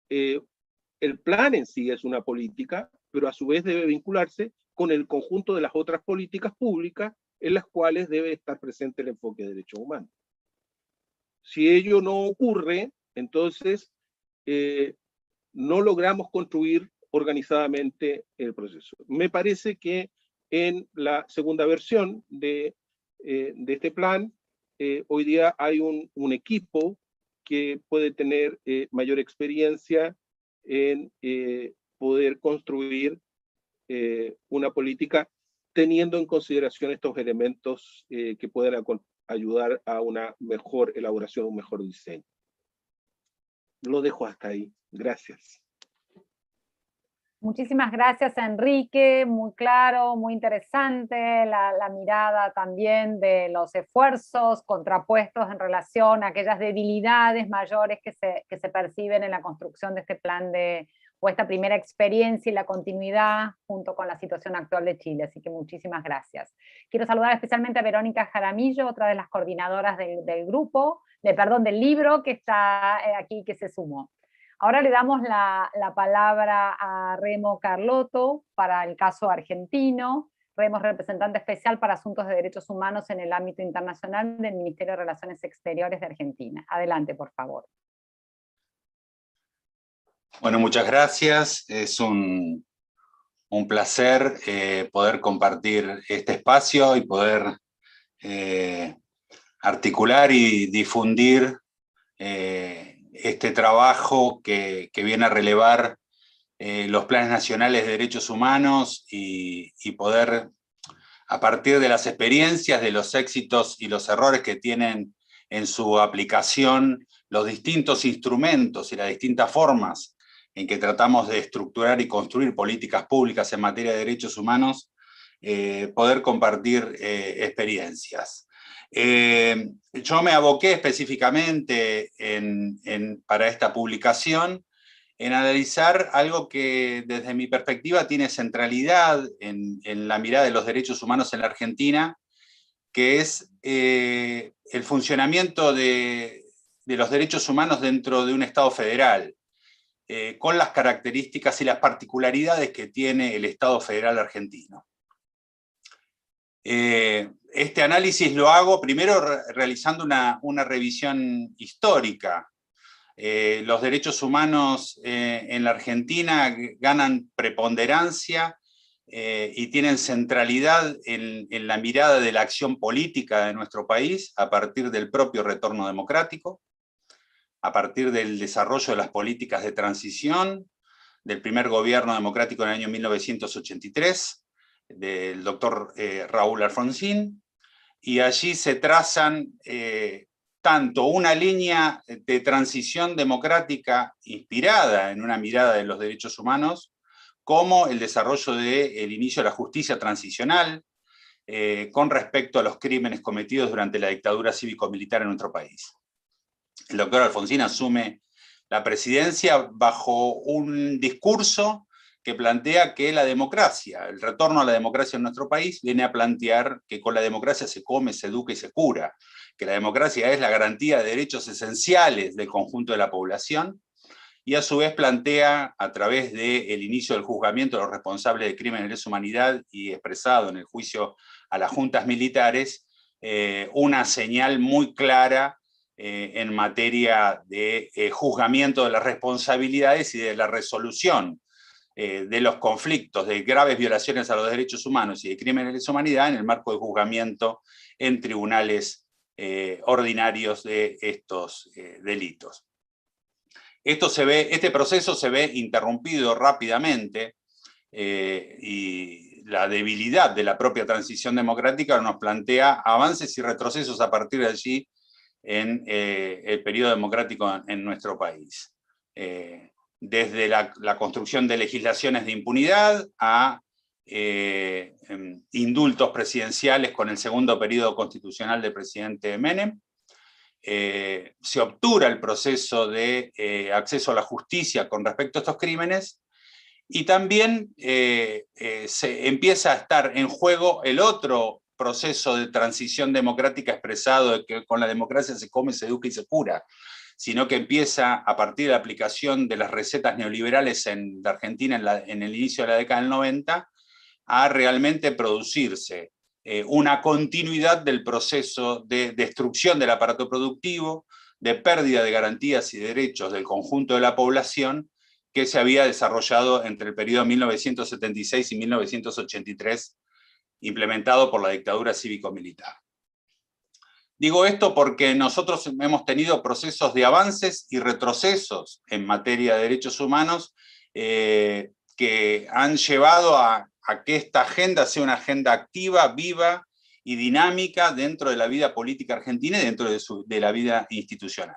el plan en sí es una política, pero a su vez debe vincularse con el conjunto de las otras políticas públicas en las cuales debe estar presente el enfoque de derechos humanos. Si ello no ocurre, entonces no logramos construir organizadamente el proceso. Me parece que en la segunda versión de este plan, hoy día hay un equipo que puede tener mayor experiencia en poder construir una política teniendo en consideración estos elementos que puedan ayudar a una mejor elaboración, un mejor diseño. Lo dejo hasta ahí. Gracias. Muchísimas gracias, Enrique, muy claro, muy interesante, la mirada también de los esfuerzos contrapuestos en relación a aquellas debilidades mayores que se perciben en la construcción de este plan o esta primera experiencia y la continuidad junto con la situación actual de Chile, así que muchísimas gracias. Quiero saludar especialmente a Verónica Jaramillo, otra de las coordinadoras del grupo, del libro que está aquí, que se sumó. Ahora le damos la palabra a Remo Carlotto para el caso argentino. Remo es representante especial para asuntos de derechos humanos en el ámbito internacional del Ministerio de Relaciones Exteriores de Argentina. Adelante, por favor. Bueno, muchas gracias. Es un placer poder compartir este espacio y poder articular y difundir este trabajo que viene a relevar los planes nacionales de derechos humanos y poder, a partir de las experiencias, de los éxitos y los errores que tienen en su aplicación los distintos instrumentos y las distintas formas en que tratamos de estructurar y construir políticas públicas en materia de derechos humanos, poder compartir experiencias. Yo me aboqué específicamente para esta publicación en analizar algo que desde mi perspectiva tiene centralidad en la mirada de los derechos humanos en la Argentina, que es el funcionamiento de los derechos humanos dentro de un Estado federal, con las características y las particularidades que tiene el Estado federal argentino. Este análisis lo hago primero realizando una revisión histórica. Los derechos humanos en la Argentina ganan preponderancia y tienen centralidad en la mirada de la acción política de nuestro país a partir del propio retorno democrático, a partir del desarrollo de las políticas de transición, del primer gobierno democrático en el año 1983, del doctor Raúl Alfonsín, y allí se trazan tanto una línea de transición democrática inspirada en una mirada de los derechos humanos, como el desarrollo del inicio de la justicia transicional con respecto a los crímenes cometidos durante la dictadura cívico-militar en nuestro país. El doctor Alfonsín asume la presidencia bajo un discurso que plantea que la democracia, el retorno a la democracia en nuestro país, viene a plantear que con la democracia se come, se educa y se cura, que la democracia es la garantía de derechos esenciales del conjunto de la población, y a su vez plantea, a través del inicio del juzgamiento de los responsables de crímenes de lesa humanidad y expresado en el juicio a las juntas militares, una señal muy clara en materia de juzgamiento de las responsabilidades y de la resolución de los conflictos de graves violaciones a los derechos humanos y de crímenes de lesa humanidad en el marco de juzgamiento en tribunales ordinarios de estos delitos. Este proceso se ve interrumpido rápidamente y la debilidad de la propia transición democrática nos plantea avances y retrocesos a partir de allí en el periodo democrático en nuestro país. Desde la construcción de legislaciones de impunidad a indultos presidenciales con el segundo periodo constitucional del presidente Menem, se obtura el proceso de acceso a la justicia con respecto a estos crímenes, y también se empieza a estar en juego el otro proceso de transición democrática expresado de que con la democracia se come, se educa y se cura, sino que empieza a partir de la aplicación de las recetas neoliberales en la Argentina en el inicio de la década del 90, a realmente producirse una continuidad del proceso de destrucción del aparato productivo, de pérdida de garantías y derechos del conjunto de la población, que se había desarrollado entre el periodo 1976 y 1983, implementado por la dictadura cívico-militar. Digo esto porque nosotros hemos tenido procesos de avances y retrocesos en materia de derechos humanos que han llevado a que esta agenda sea una agenda activa, viva y dinámica dentro de la vida política argentina y dentro de la vida institucional.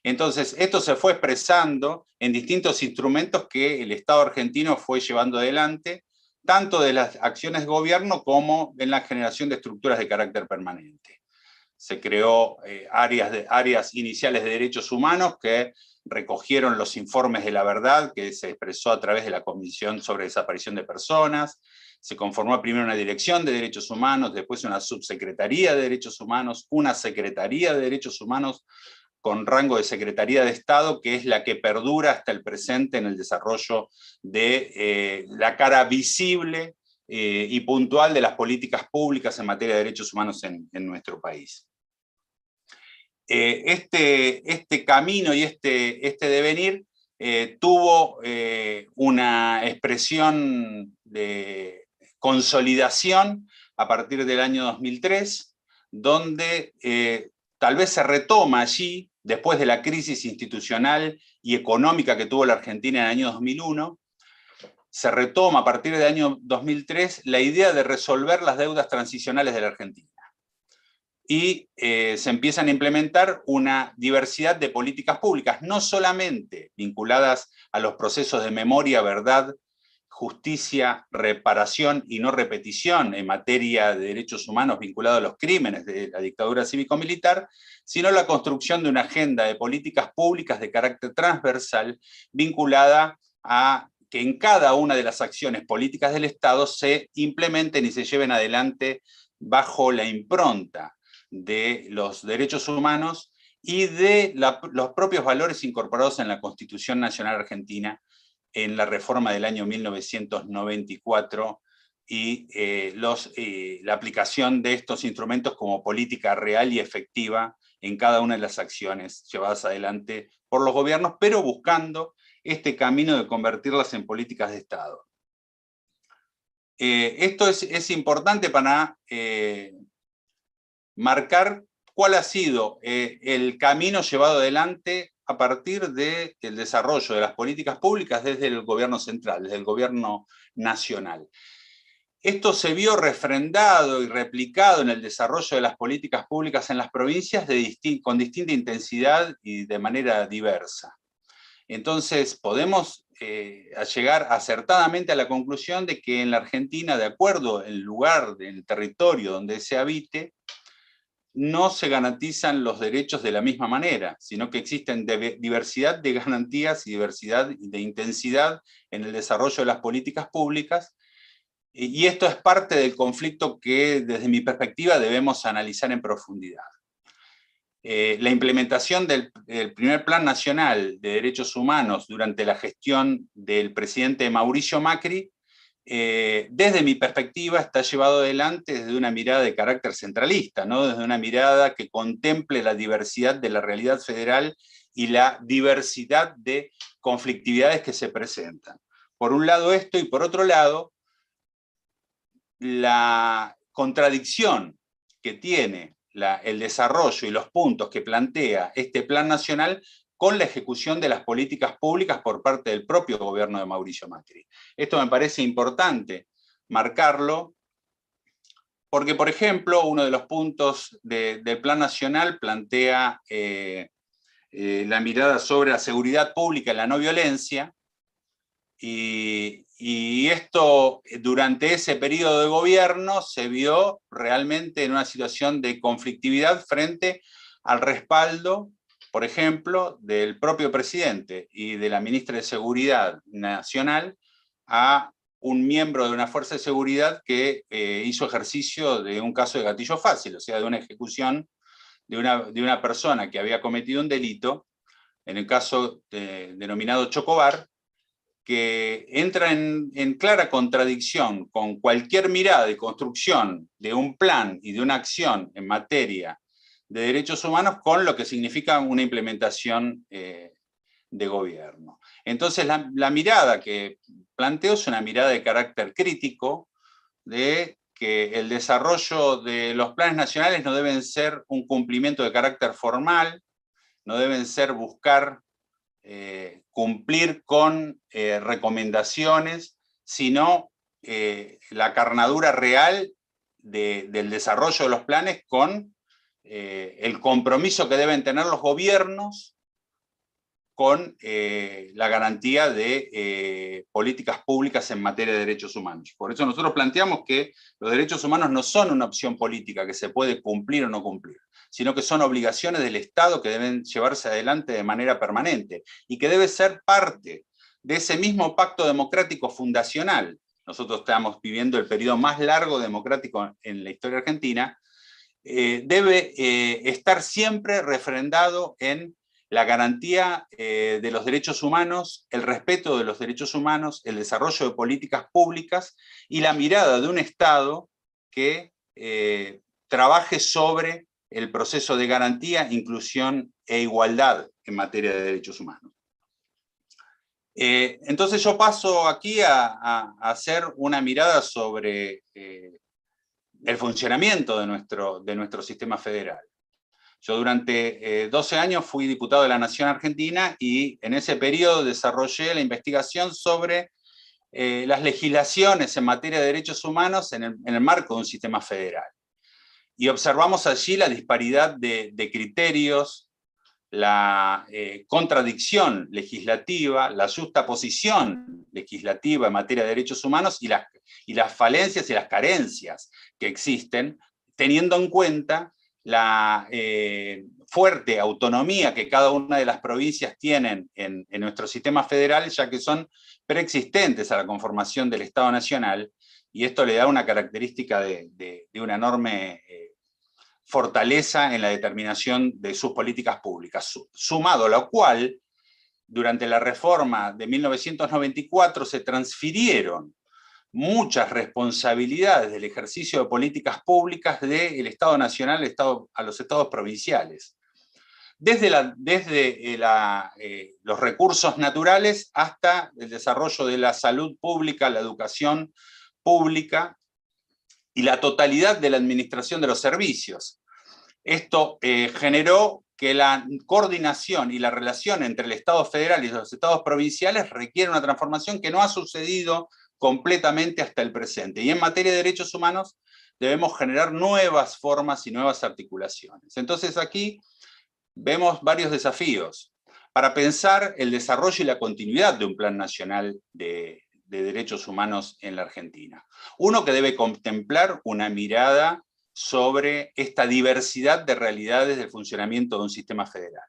Entonces, esto se fue expresando en distintos instrumentos que el Estado argentino fue llevando adelante, tanto de las acciones de gobierno como en la generación de estructuras de carácter permanente. Se creó áreas iniciales de derechos humanos que recogieron los informes de la verdad que se expresó a través de la Comisión sobre Desaparición de Personas. Se conformó primero una dirección de derechos humanos, después una subsecretaría de derechos humanos, una secretaría de derechos humanos con rango de Secretaría de Estado, que es la que perdura hasta el presente en el desarrollo de la cara visible y puntual de las políticas públicas en materia de derechos humanos en nuestro país. Este camino y este devenir tuvo una expresión de consolidación a partir del año 2003, donde tal vez se retoma allí, después de la crisis institucional y económica que tuvo la Argentina en el año 2001, se retoma a partir del año 2003 la idea de resolver las deudas transicionales de la Argentina. Y se empiezan a implementar una diversidad de políticas públicas, no solamente vinculadas a los procesos de memoria, verdad, justicia, reparación y no repetición en materia de derechos humanos vinculados a los crímenes de la dictadura cívico-militar, sino la construcción de una agenda de políticas públicas de carácter transversal vinculada a que en cada una de las acciones políticas del Estado se implementen y se lleven adelante bajo la impronta de los derechos humanos y de los propios valores incorporados en la Constitución Nacional Argentina en la reforma del año 1994 y la aplicación de estos instrumentos como política real y efectiva en cada una de las acciones llevadas adelante por los gobiernos, pero buscando este camino de convertirlas en políticas de Estado. Esto es importante para marcar cuál ha sido el camino llevado adelante a partir del desarrollo de las políticas públicas desde el gobierno central, desde el gobierno nacional. Esto se vio refrendado y replicado en el desarrollo de las políticas públicas en las provincias con distinta intensidad y de manera diversa. Entonces podemos llegar acertadamente a la conclusión de que en la Argentina, de acuerdo al lugar del territorio donde se habite, no se garantizan los derechos de la misma manera, sino que existen diversidad de garantías y diversidad de intensidad en el desarrollo de las políticas públicas, y esto es parte del conflicto que desde mi perspectiva debemos analizar en profundidad. La implementación del primer Plan Nacional de Derechos Humanos durante la gestión del presidente Mauricio Macri, desde mi perspectiva está llevado adelante desde una mirada de carácter centralista, ¿no? Desde una mirada que contemple la diversidad de la realidad federal y la diversidad de conflictividades que se presentan. Por un lado esto, y por otro lado, la contradicción que tiene el desarrollo y los puntos que plantea este Plan Nacional con la ejecución de las políticas públicas por parte del propio gobierno de Mauricio Macri. Esto me parece importante marcarlo, porque, por ejemplo, uno de los puntos del Plan Nacional plantea la mirada sobre la seguridad pública y la no violencia, y esto durante ese periodo de gobierno se vio realmente en una situación de conflictividad frente al respaldo, por ejemplo, del propio presidente y de la ministra de Seguridad Nacional a un miembro de una fuerza de seguridad que hizo ejercicio de un caso de gatillo fácil, o sea, de una ejecución de una persona que había cometido un delito, en el caso denominado Chocobar, que entra en clara contradicción con cualquier mirada de construcción de un plan y de una acción en materia de derechos humanos con lo que significa una implementación de gobierno. Entonces la mirada que planteo es una mirada de carácter crítico, de que el desarrollo de los planes nacionales no deben ser un cumplimiento de carácter formal, no deben ser buscar cumplir con recomendaciones, sino la carnadura real del desarrollo de los planes con el compromiso que deben tener los gobiernos con la garantía de políticas públicas en materia de derechos humanos. Por eso nosotros planteamos que los derechos humanos no son una opción política que se puede cumplir o no cumplir, sino que son obligaciones del Estado que deben llevarse adelante de manera permanente y que debe ser parte de ese mismo pacto democrático fundacional. Nosotros estamos viviendo el periodo más largo democrático en la historia argentina, debe estar siempre refrendado en la garantía de los derechos humanos, el respeto de los derechos humanos, el desarrollo de políticas públicas y la mirada de un Estado que trabaje sobre el proceso de garantía, inclusión e igualdad en materia de derechos humanos. Entonces yo paso aquí a hacer una mirada sobre el funcionamiento de nuestro sistema federal. Yo durante 12 años fui diputado de la Nación Argentina y en ese periodo desarrollé la investigación sobre las legislaciones en materia de derechos humanos en el marco de un sistema federal. Y observamos allí la disparidad de criterios, la contradicción legislativa, la justaposición legislativa en materia de derechos humanos y las falencias y las carencias que existen, teniendo en cuenta la fuerte autonomía que cada una de las provincias tienen en nuestro sistema federal, ya que son preexistentes a la conformación del Estado Nacional, y esto le da una característica de una enorme fortaleza en la determinación de sus políticas públicas, sumado a lo cual, durante la reforma de 1994 se transfirieron muchas responsabilidades del ejercicio de políticas públicas del Estado Nacional a los estados provinciales. Desde los recursos naturales hasta el desarrollo de la salud pública, la educación pública y la totalidad de la administración de los servicios. Esto generó que la coordinación y la relación entre el Estado federal y los estados provinciales requiere una transformación que no ha sucedido completamente hasta el presente. Y en materia de derechos humanos debemos generar nuevas formas y nuevas articulaciones. Entonces aquí vemos varios desafíos para pensar el desarrollo y la continuidad de un plan nacional de derechos humanos en la Argentina. Uno, que debe contemplar una mirada sobre esta diversidad de realidades del funcionamiento de un sistema federal.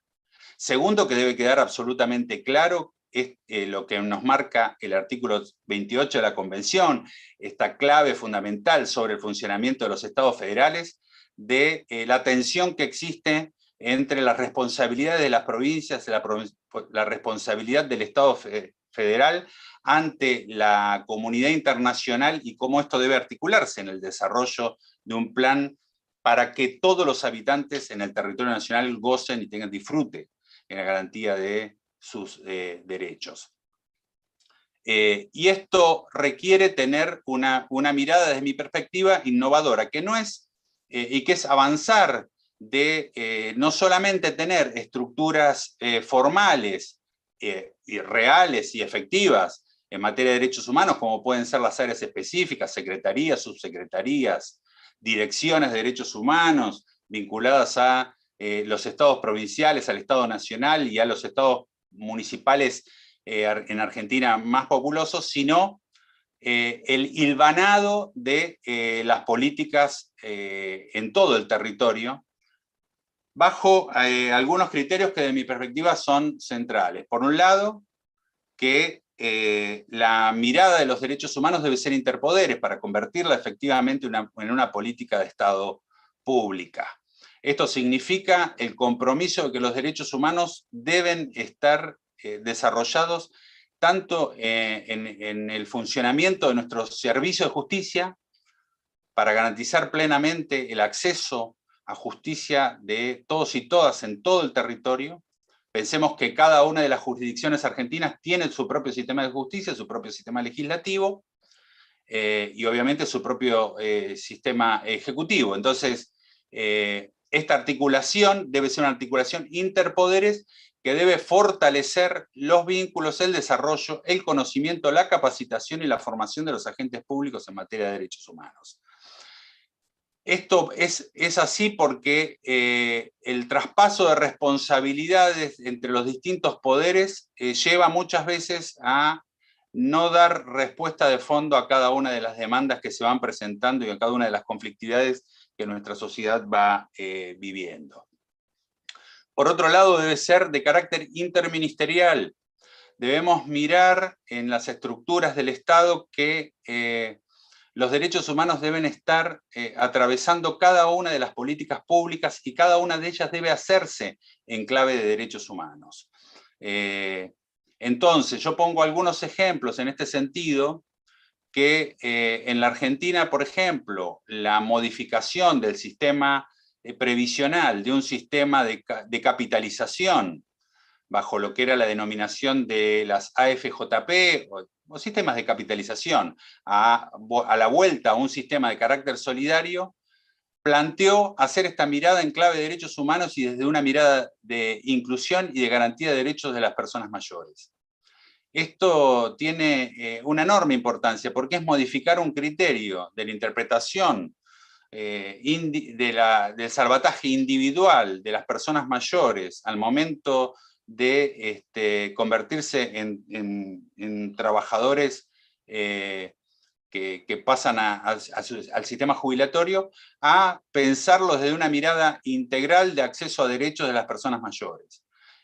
Segundo, que debe quedar absolutamente claro es lo que nos marca el artículo 28 de la Convención, esta clave fundamental sobre el funcionamiento de los estados federales, de la tensión que existe entre las responsabilidades de las provincias, la responsabilidad del Estado federal ante la comunidad internacional y cómo esto debe articularse en el desarrollo de un plan para que todos los habitantes en el territorio nacional gocen y tengan disfrute en la garantía de sus derechos. Y esto requiere tener una mirada, desde mi perspectiva, innovadora, que no es, y que es avanzar de no solamente tener estructuras formales y reales y efectivas en materia de derechos humanos, como pueden ser las áreas específicas, secretarías, subsecretarías, direcciones de derechos humanos vinculadas a los estados provinciales, al Estado Nacional y a los estados municipales en Argentina más populosos, sino el hilvanado de las políticas en todo el territorio, bajo algunos criterios que de mi perspectiva son centrales. Por un lado, que la mirada de los derechos humanos debe ser interpoderes para convertirla efectivamente en una política de Estado pública. Esto significa el compromiso de que los derechos humanos deben estar desarrollados tanto en el funcionamiento de nuestro servicio de justicia, para garantizar plenamente el acceso a justicia de todos y todas en todo el territorio. Pensemos que cada una de las jurisdicciones argentinas tiene su propio sistema de justicia, su propio sistema legislativo, y obviamente su propio sistema ejecutivo. Entonces, esta articulación debe ser una articulación interpoderes que debe fortalecer los vínculos, el desarrollo, el conocimiento, la capacitación y la formación de los agentes públicos en materia de derechos humanos. Esto es así porque el traspaso de responsabilidades entre los distintos poderes lleva muchas veces a no dar respuesta de fondo a cada una de las demandas que se van presentando y a cada una de las conflictividades que nuestra sociedad va viviendo. Por otro lado, debe ser de carácter interministerial. Debemos mirar en las estructuras del Estado que los derechos humanos deben estar atravesando cada una de las políticas públicas y cada una de ellas debe hacerse en clave de derechos humanos. Entonces, yo pongo algunos ejemplos en este sentido, que en la Argentina, por ejemplo, la modificación del sistema previsional, de un sistema de capitalización, bajo lo que era la denominación de las AFJP, o sistemas de capitalización, a la vuelta a un sistema de carácter solidario, planteó hacer esta mirada en clave de derechos humanos y desde una mirada de inclusión y de garantía de derechos de las personas mayores. Esto tiene una enorme importancia porque es modificar un criterio de la interpretación del salvataje individual de las personas mayores al momento de convertirse en trabajadores que pasan al sistema jubilatorio, a pensarlos desde una mirada integral de acceso a derechos de las personas mayores.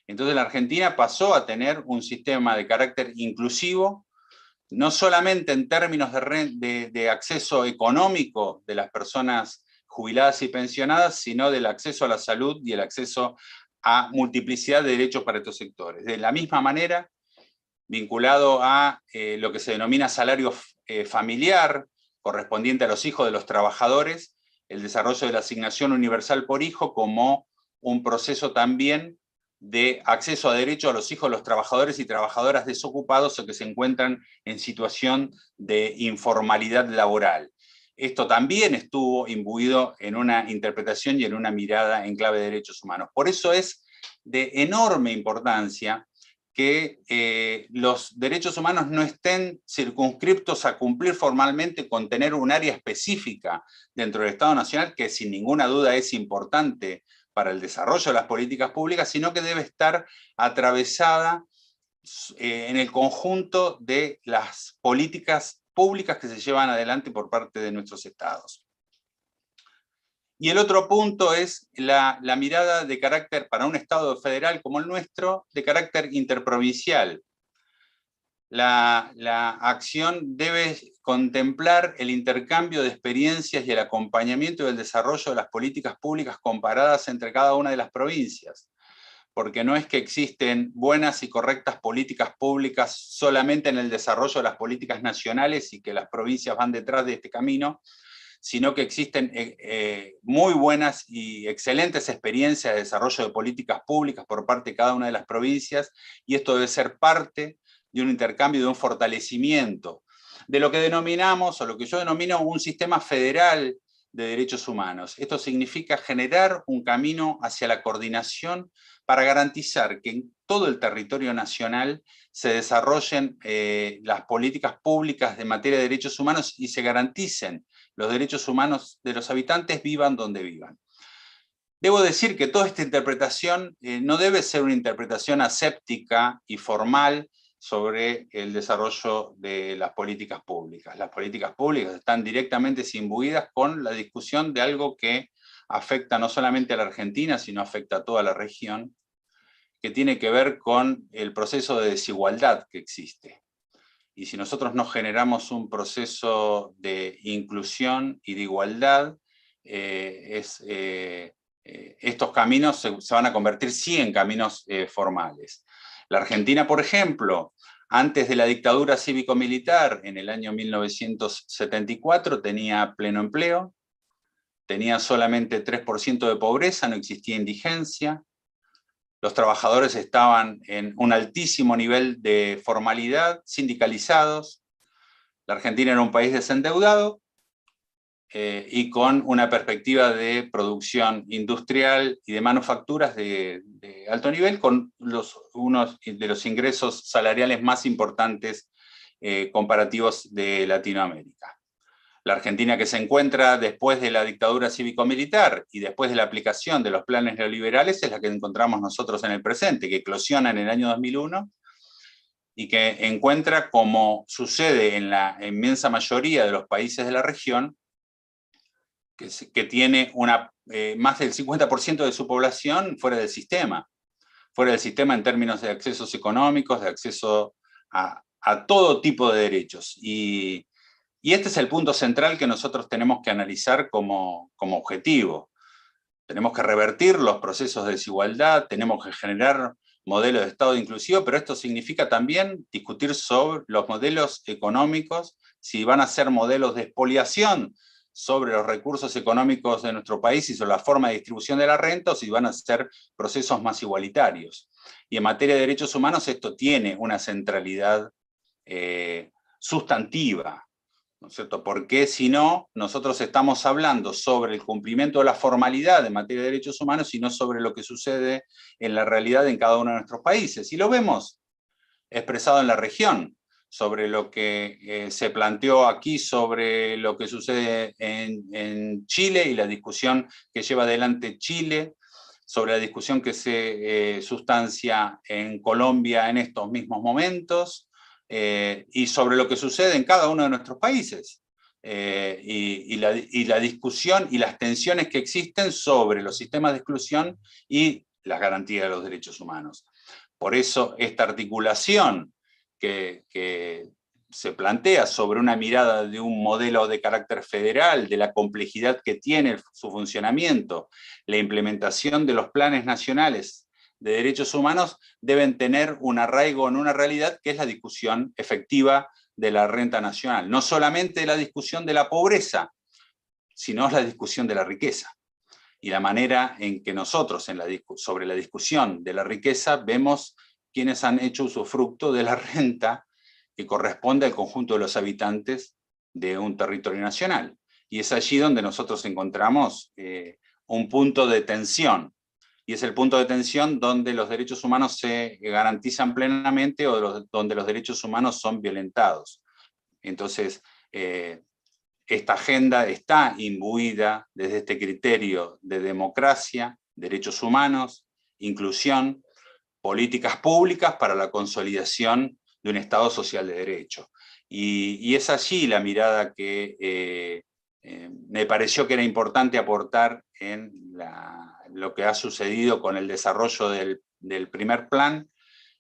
Entonces la Argentina pasó a tener un sistema de carácter inclusivo, no solamente en términos de acceso económico de las personas jubiladas y pensionadas, sino del acceso a la salud y el acceso a multiplicidad de derechos para estos sectores. De la misma manera, vinculado a lo que se denomina salario familiar, correspondiente a los hijos de los trabajadores, el desarrollo de la asignación universal por hijo como un proceso también de acceso a derechos a los hijos de los trabajadores y trabajadoras desocupados o que se encuentran en situación de informalidad laboral. Esto también estuvo imbuido en una interpretación y en una mirada en clave de derechos humanos. Por eso es de enorme importancia que los derechos humanos no estén circunscriptos a cumplir formalmente con tener un área específica dentro del Estado Nacional, que sin ninguna duda es importante para el desarrollo de las políticas públicas, sino que debe estar atravesada en el conjunto de las políticas públicas que se llevan adelante por parte de nuestros estados. Y el otro punto es la mirada de carácter, para un estado federal como el nuestro, de carácter interprovincial. La acción debe contemplar el intercambio de experiencias y el acompañamiento del desarrollo de las políticas públicas comparadas entre cada una de las provincias. Porque no es que existen buenas y correctas políticas públicas solamente en el desarrollo de las políticas nacionales y que las provincias van detrás de este camino, sino que existen muy buenas y excelentes experiencias de desarrollo de políticas públicas por parte de cada una de las provincias, y esto debe ser parte de un intercambio, de un fortalecimiento, de lo que denominamos, o lo que yo denomino, un sistema federal de derechos humanos. Esto significa generar un camino hacia la coordinación para garantizar que en todo el territorio nacional se desarrollen las políticas públicas de materia de derechos humanos y se garanticen los derechos humanos de los habitantes, vivan donde vivan. Debo decir que toda esta interpretación no debe ser una interpretación aséptica y formal sobre el desarrollo de las políticas públicas. Las políticas públicas están directamente imbuidas con la discusión de algo que afecta no solamente a la Argentina, sino afecta a toda la región, que tiene que ver con el proceso de desigualdad que existe. Y si nosotros no generamos un proceso de inclusión y de igualdad, estos caminos se van a convertir sí en caminos formales. La Argentina, por ejemplo, antes de la dictadura cívico-militar, en el año 1974, tenía pleno empleo, tenía solamente 3% de pobreza, no existía indigencia, los trabajadores estaban en un altísimo nivel de formalidad, sindicalizados. La Argentina era un país desendeudado y con una perspectiva de producción industrial y de manufacturas de alto nivel, con unos de los ingresos salariales más importantes comparativos de Latinoamérica. La Argentina que se encuentra después de la dictadura cívico-militar y después de la aplicación de los planes neoliberales es la que encontramos nosotros en el presente, que eclosiona en el año 2001 y que encuentra, como sucede en la inmensa mayoría de los países de la región, que tiene más del 50% de su población fuera del sistema en términos de accesos económicos, de acceso a todo tipo de derechos. Y este es el punto central que nosotros tenemos que analizar como objetivo. Tenemos que revertir los procesos de desigualdad, tenemos que generar modelos de Estado inclusivo, pero esto significa también discutir sobre los modelos económicos, si van a ser modelos de expoliación sobre los recursos económicos de nuestro país y sobre la forma de distribución de la renta, o si van a ser procesos más igualitarios. Y en materia de derechos humanos esto tiene una centralidad sustantiva, ¿no es cierto? Porque si no, nosotros estamos hablando sobre el cumplimiento de la formalidad en materia de derechos humanos y no sobre lo que sucede en la realidad en cada uno de nuestros países. Y lo vemos expresado en la región, sobre lo que se planteó aquí, sobre lo que sucede en Chile y la discusión que lleva adelante Chile, sobre la discusión que se sustancia en Colombia en estos mismos momentos, y sobre lo que sucede en cada uno de nuestros países, y la discusión y las tensiones que existen sobre los sistemas de exclusión y la garantía de los derechos humanos. Por eso esta articulación que se plantea sobre una mirada de un modelo de carácter federal, de la complejidad que tiene su funcionamiento, la implementación de los planes nacionales de derechos humanos deben tener un arraigo en una realidad que es la discusión efectiva de la renta nacional. No solamente la discusión de la pobreza, sino la discusión de la riqueza. Y la manera en que nosotros, sobre la discusión de la riqueza, vemos quienes han hecho usufructo de la renta que corresponde al conjunto de los habitantes de un territorio nacional. Y es allí donde nosotros encontramos un punto de tensión. Y es el punto de tensión donde los derechos humanos se garantizan plenamente o donde los derechos humanos son violentados. Entonces, esta agenda está imbuida desde este criterio de democracia, derechos humanos, inclusión, políticas públicas para la consolidación de un Estado social de derecho. Y es allí la mirada que me pareció que era importante aportar en lo que ha sucedido con el desarrollo del primer Plan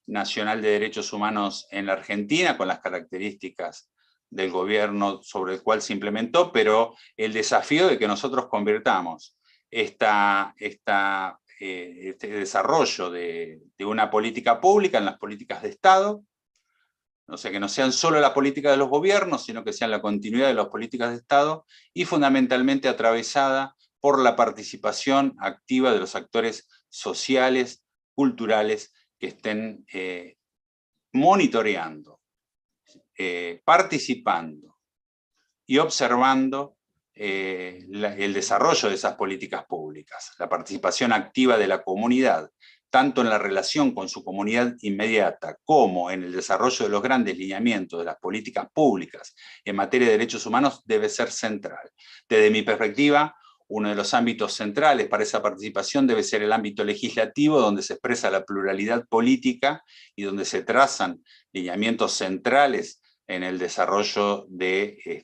Nacional de Derechos Humanos en la Argentina, con las características del gobierno sobre el cual se implementó, pero el desafío de que nosotros convirtamos este desarrollo de una política pública en las políticas de Estado, o sea, que no sean solo la política de los gobiernos, sino que sean la continuidad de las políticas de Estado y fundamentalmente atravesada por la participación activa de los actores sociales, culturales, que estén monitoreando, participando y observando el desarrollo de esas políticas públicas, la participación activa de la comunidad, tanto en la relación con su comunidad inmediata como en el desarrollo de los grandes lineamientos de las políticas públicas en materia de derechos humanos, debe ser central. Desde mi perspectiva, uno de los ámbitos centrales para esa participación debe ser el ámbito legislativo, donde se expresa la pluralidad política y donde se trazan lineamientos centrales en el desarrollo de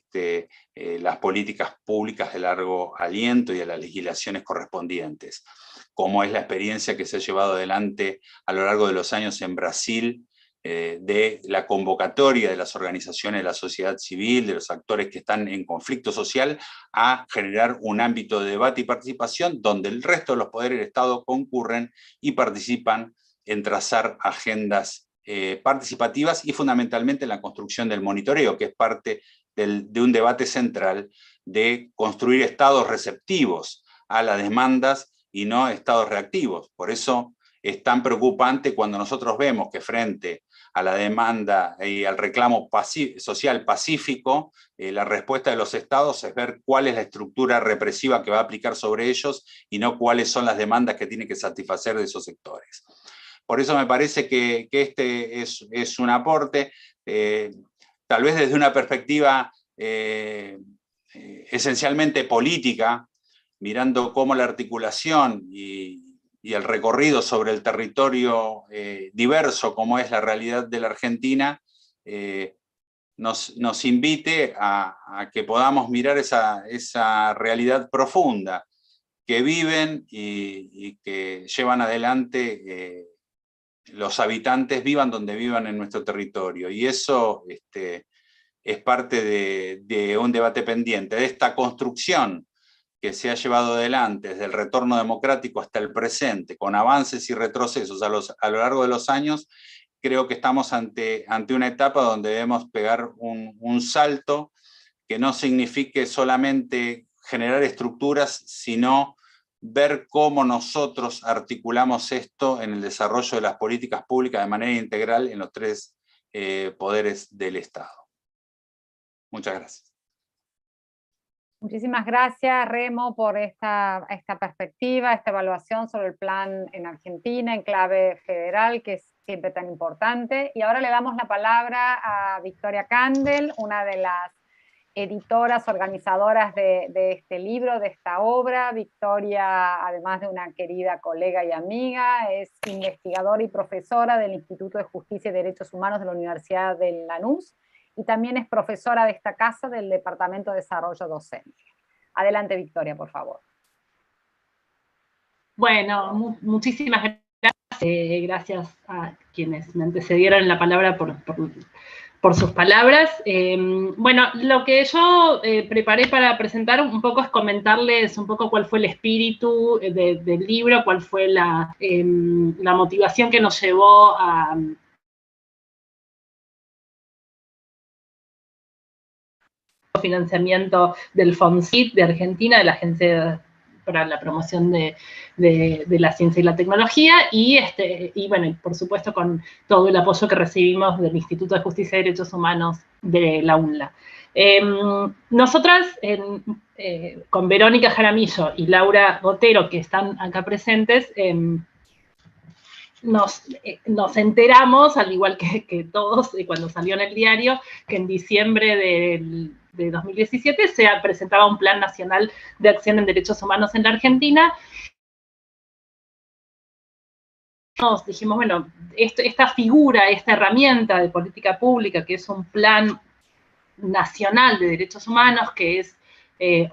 las políticas públicas de largo aliento y de las legislaciones correspondientes, como es la experiencia que se ha llevado adelante a lo largo de los años en Brasil, de la convocatoria de las organizaciones de la sociedad civil, de los actores que están en conflicto social, a generar un ámbito de debate y participación donde el resto de los poderes del Estado concurren y participan en trazar agendas participativas y fundamentalmente en la construcción del monitoreo, que es parte de un debate central de construir estados receptivos a las demandas y no estados reactivos. Por eso es tan preocupante cuando nosotros vemos que frente a la demanda y al reclamo social pacífico, la respuesta de los estados es ver cuál es la estructura represiva que va a aplicar sobre ellos y no cuáles son las demandas que tienen que satisfacer de esos sectores. Por eso me parece que este es un aporte, tal vez desde una perspectiva esencialmente política, mirando cómo la articulación y el recorrido sobre el territorio diverso como es la realidad de la Argentina, nos invite a que podamos mirar esa realidad profunda que viven y que llevan adelante los habitantes, vivan donde vivan en nuestro territorio. Y eso es parte de un debate pendiente, de esta construcción que se ha llevado adelante desde el retorno democrático hasta el presente, con avances y retrocesos a lo largo de los años. Creo que estamos ante una etapa donde debemos pegar un salto que no signifique solamente generar estructuras, sino ver cómo nosotros articulamos esto en el desarrollo de las políticas públicas de manera integral en los tres poderes del Estado. Muchas gracias. Muchísimas gracias, Remo, por esta perspectiva, esta evaluación sobre el plan en Argentina, en clave federal, que es siempre tan importante. Y ahora le damos la palabra a Victoria Candel, una de las editoras, organizadoras de este libro, de esta obra. Victoria, además de una querida colega y amiga, es investigadora y profesora del Instituto de Justicia y Derechos Humanos de la Universidad de Lanús, y también es profesora de esta casa del Departamento de Desarrollo Docente. Adelante, Victoria, por favor. Bueno, muchísimas gracias. Gracias a quienes me antecedieron en la palabra por sus palabras. Bueno, lo que yo preparé para presentar un poco es comentarles un poco cuál fue el espíritu del libro, cuál fue la motivación que nos llevó a financiamiento del FONCIT de Argentina, de la Agencia para la Promoción de la Ciencia y la Tecnología, y bueno, por supuesto con todo el apoyo que recibimos del Instituto de Justicia y Derechos Humanos de la UNLA. Nosotras, con Verónica Jaramillo y Laura Botero, que están acá presentes, nos enteramos, al igual que todos, cuando salió en el diario, que en diciembre de 2017 se presentaba un Plan Nacional de Acción en Derechos Humanos en la Argentina. Nos dijimos, bueno, esta figura, esta herramienta de política pública, que es un Plan Nacional de Derechos Humanos, que es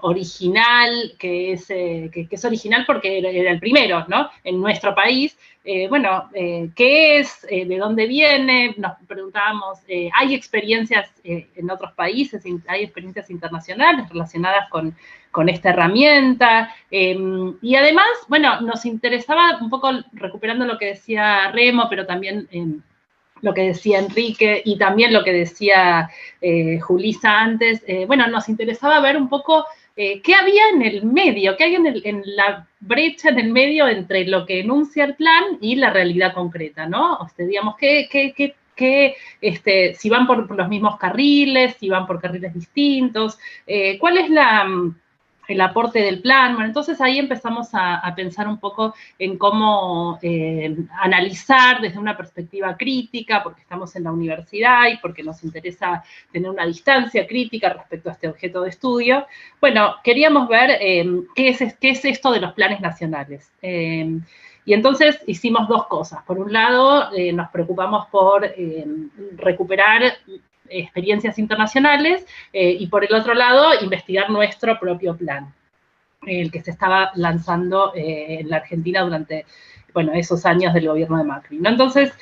original, que es original porque era el primero, ¿no? En nuestro país. Bueno, ¿qué es? ¿De dónde viene? Nos preguntábamos, ¿hay experiencias en otros países? ¿Hay experiencias internacionales relacionadas con esta herramienta? Y además, bueno, nos interesaba un poco, recuperando lo que decía Remo, pero también lo que decía Enrique y también lo que decía Julisa antes, bueno, nos interesaba ver un poco qué había en el medio, qué hay en la brecha en el medio entre lo que enuncia el plan y la realidad concreta, ¿no? O sea, digamos, si van por los mismos carriles, si van por carriles distintos, cuál es el aporte del plan. Bueno, entonces ahí empezamos a pensar un poco en cómo analizar desde una perspectiva crítica, porque estamos en la universidad y porque nos interesa tener una distancia crítica respecto a este objeto de estudio. Bueno, queríamos ver qué es esto de los planes nacionales. Y entonces hicimos dos cosas. Por un lado, nos preocupamos por recuperar experiencias internacionales, y por el otro lado, investigar nuestro propio plan, el que se estaba lanzando en la Argentina durante, bueno, esos años del gobierno de Macri, ¿no? Entonces,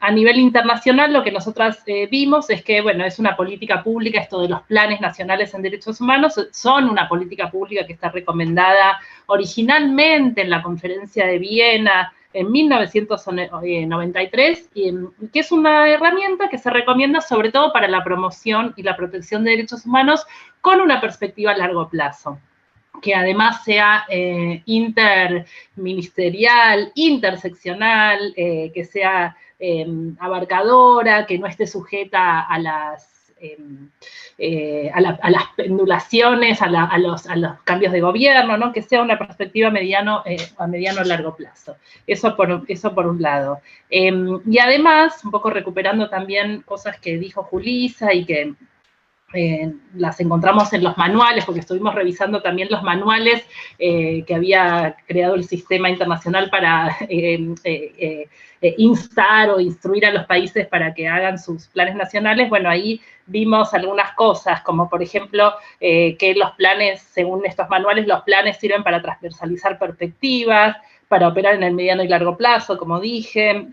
a nivel internacional, lo que nosotras vimos es que, bueno, es una política pública, esto de los planes nacionales en derechos humanos, son una política pública que está recomendada originalmente en la Conferencia de Viena en 1993, y que es una herramienta que se recomienda sobre todo para la promoción y la protección de derechos humanos con una perspectiva a largo plazo, que además sea interministerial, interseccional, que sea abarcadora, que no esté sujeta a las pendulaciones, a los cambios de gobierno, ¿no? Que sea una perspectiva a mediano largo plazo. Eso por un lado. Y además, un poco recuperando también cosas que dijo Julissa y que las encontramos en los manuales, porque estuvimos revisando también los manuales que había creado el Sistema Internacional para instar o instruir a los países para que hagan sus planes nacionales. Bueno, ahí vimos algunas cosas, como por ejemplo que los planes, según estos manuales, los planes sirven para transversalizar perspectivas, para operar en el mediano y largo plazo, como dije,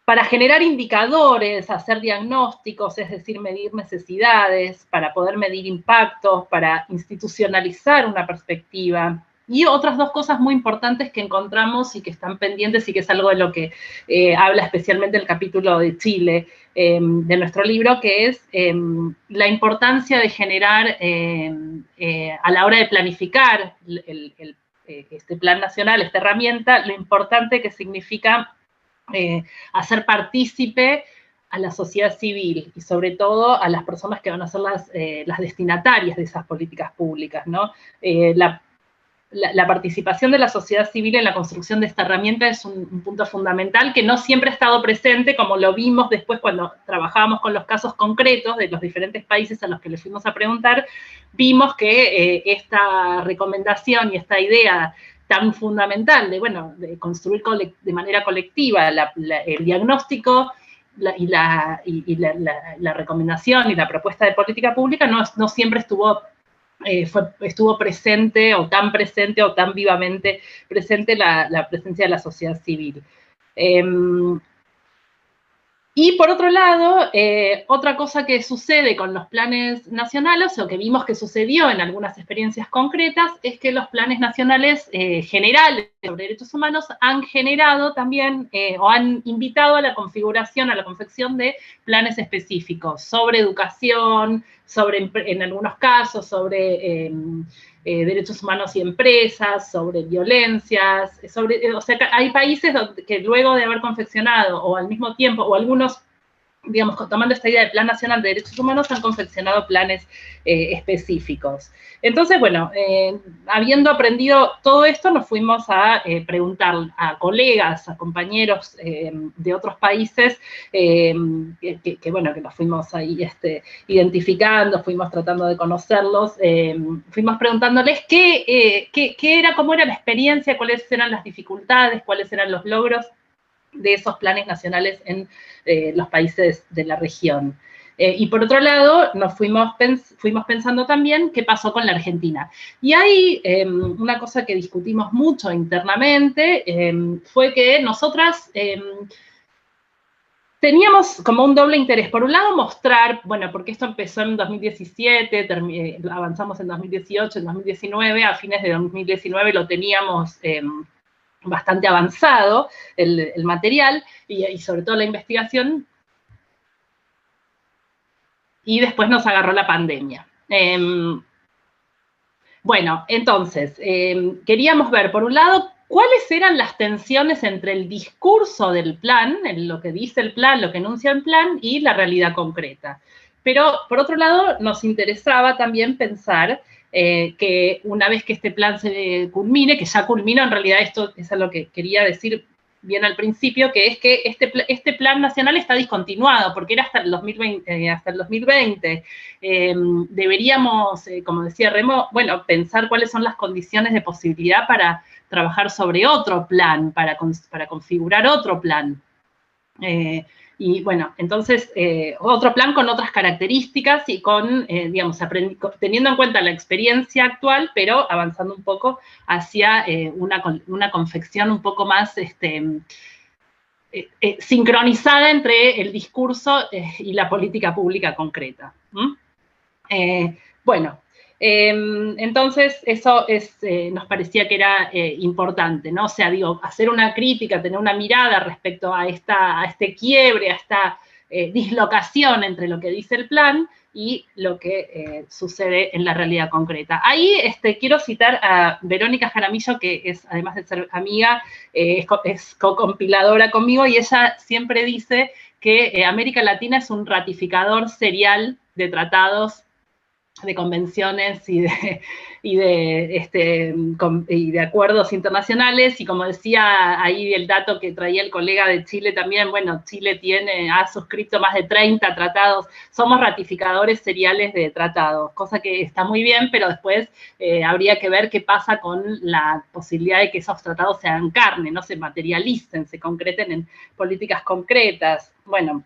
para generar indicadores, hacer diagnósticos, es decir, medir necesidades, para poder medir impactos, para institucionalizar una perspectiva. Y otras dos cosas muy importantes que encontramos y que están pendientes y que es algo de lo que habla especialmente el capítulo de Chile de nuestro libro, que es la importancia de generar, a la hora de planificar este plan nacional, esta herramienta, lo importante que significa hacer partícipe a la sociedad civil y sobre todo a las personas que van a ser las destinatarias de esas políticas públicas, ¿no? La participación de la sociedad civil en la construcción de esta herramienta es un punto fundamental que no siempre ha estado presente, como lo vimos después cuando trabajábamos con los casos concretos de los diferentes países a los que les fuimos a preguntar. Vimos que esta recomendación y esta idea tan fundamental de construir de manera colectiva el diagnóstico y la recomendación y la propuesta de política pública no siempre estuvo presente o tan vivamente presente la presencia de la sociedad civil. Y por otro lado, otra cosa que sucede con los planes nacionales, o que vimos que sucedió en algunas experiencias concretas, es que los planes nacionales generales sobre derechos humanos han generado también, o han invitado a la configuración, a la confección de planes específicos sobre educación, en algunos casos, sobre derechos humanos y empresas, sobre violencias, o sea, hay países que luego de haber confeccionado, o al mismo tiempo, o algunos, digamos, tomando esta idea de Plan Nacional de Derechos Humanos, han confeccionado planes específicos. Entonces, bueno, habiendo aprendido todo esto, nos fuimos a preguntar a colegas, a compañeros de otros países, que nos fuimos ahí identificando, fuimos tratando de conocerlos, fuimos preguntándoles cómo era la experiencia, cuáles eran las dificultades, cuáles eran los logros de esos planes nacionales en los países de la región. Y por otro lado, nos fuimos pensando también qué pasó con la Argentina. Y ahí una cosa que discutimos mucho internamente fue que nosotras teníamos como un doble interés. Por un lado, mostrar, bueno, porque esto empezó en 2017, avanzamos en 2018, en 2019, a fines de 2019 lo teníamos bastante avanzado, el material, y sobre todo la investigación, y después nos agarró la pandemia. Bueno, entonces, queríamos ver, por un lado, cuáles eran las tensiones entre el discurso del plan, lo que dice el plan, lo que enuncia el plan, y la realidad concreta. Pero, por otro lado, nos interesaba también pensar que una vez que este plan se culmine, que ya culminó, en realidad esto es lo que quería decir bien al principio, que es que este plan nacional está discontinuado, porque era hasta el 2020. Deberíamos, como decía Remo, bueno, pensar cuáles son las condiciones de posibilidad para trabajar sobre otro plan, para configurar otro plan. Y bueno, entonces, otro plan con otras características y con, digamos, teniendo en cuenta la experiencia actual, pero avanzando un poco hacia una confección un poco más sincronizada entre el discurso y la política pública concreta. Bueno, entonces eso nos parecía que era importante, ¿no? O sea, digo, hacer una crítica, tener una mirada respecto a este quiebre, a esta dislocación entre lo que dice el plan y lo que sucede en la realidad concreta. Ahí quiero citar a Verónica Jaramillo, que es, además de ser amiga, es co-compiladora conmigo, y ella siempre dice que América Latina es un ratificador serial de tratados, de convenciones y de acuerdos internacionales, y como decía ahí el dato que traía el colega de Chile también, bueno, Chile ha suscrito más de 30 tratados, somos ratificadores seriales de tratados, cosa que está muy bien, pero después habría que ver qué pasa con la posibilidad de que esos tratados sean carne, no se materialicen, se concreten en políticas concretas. Bueno,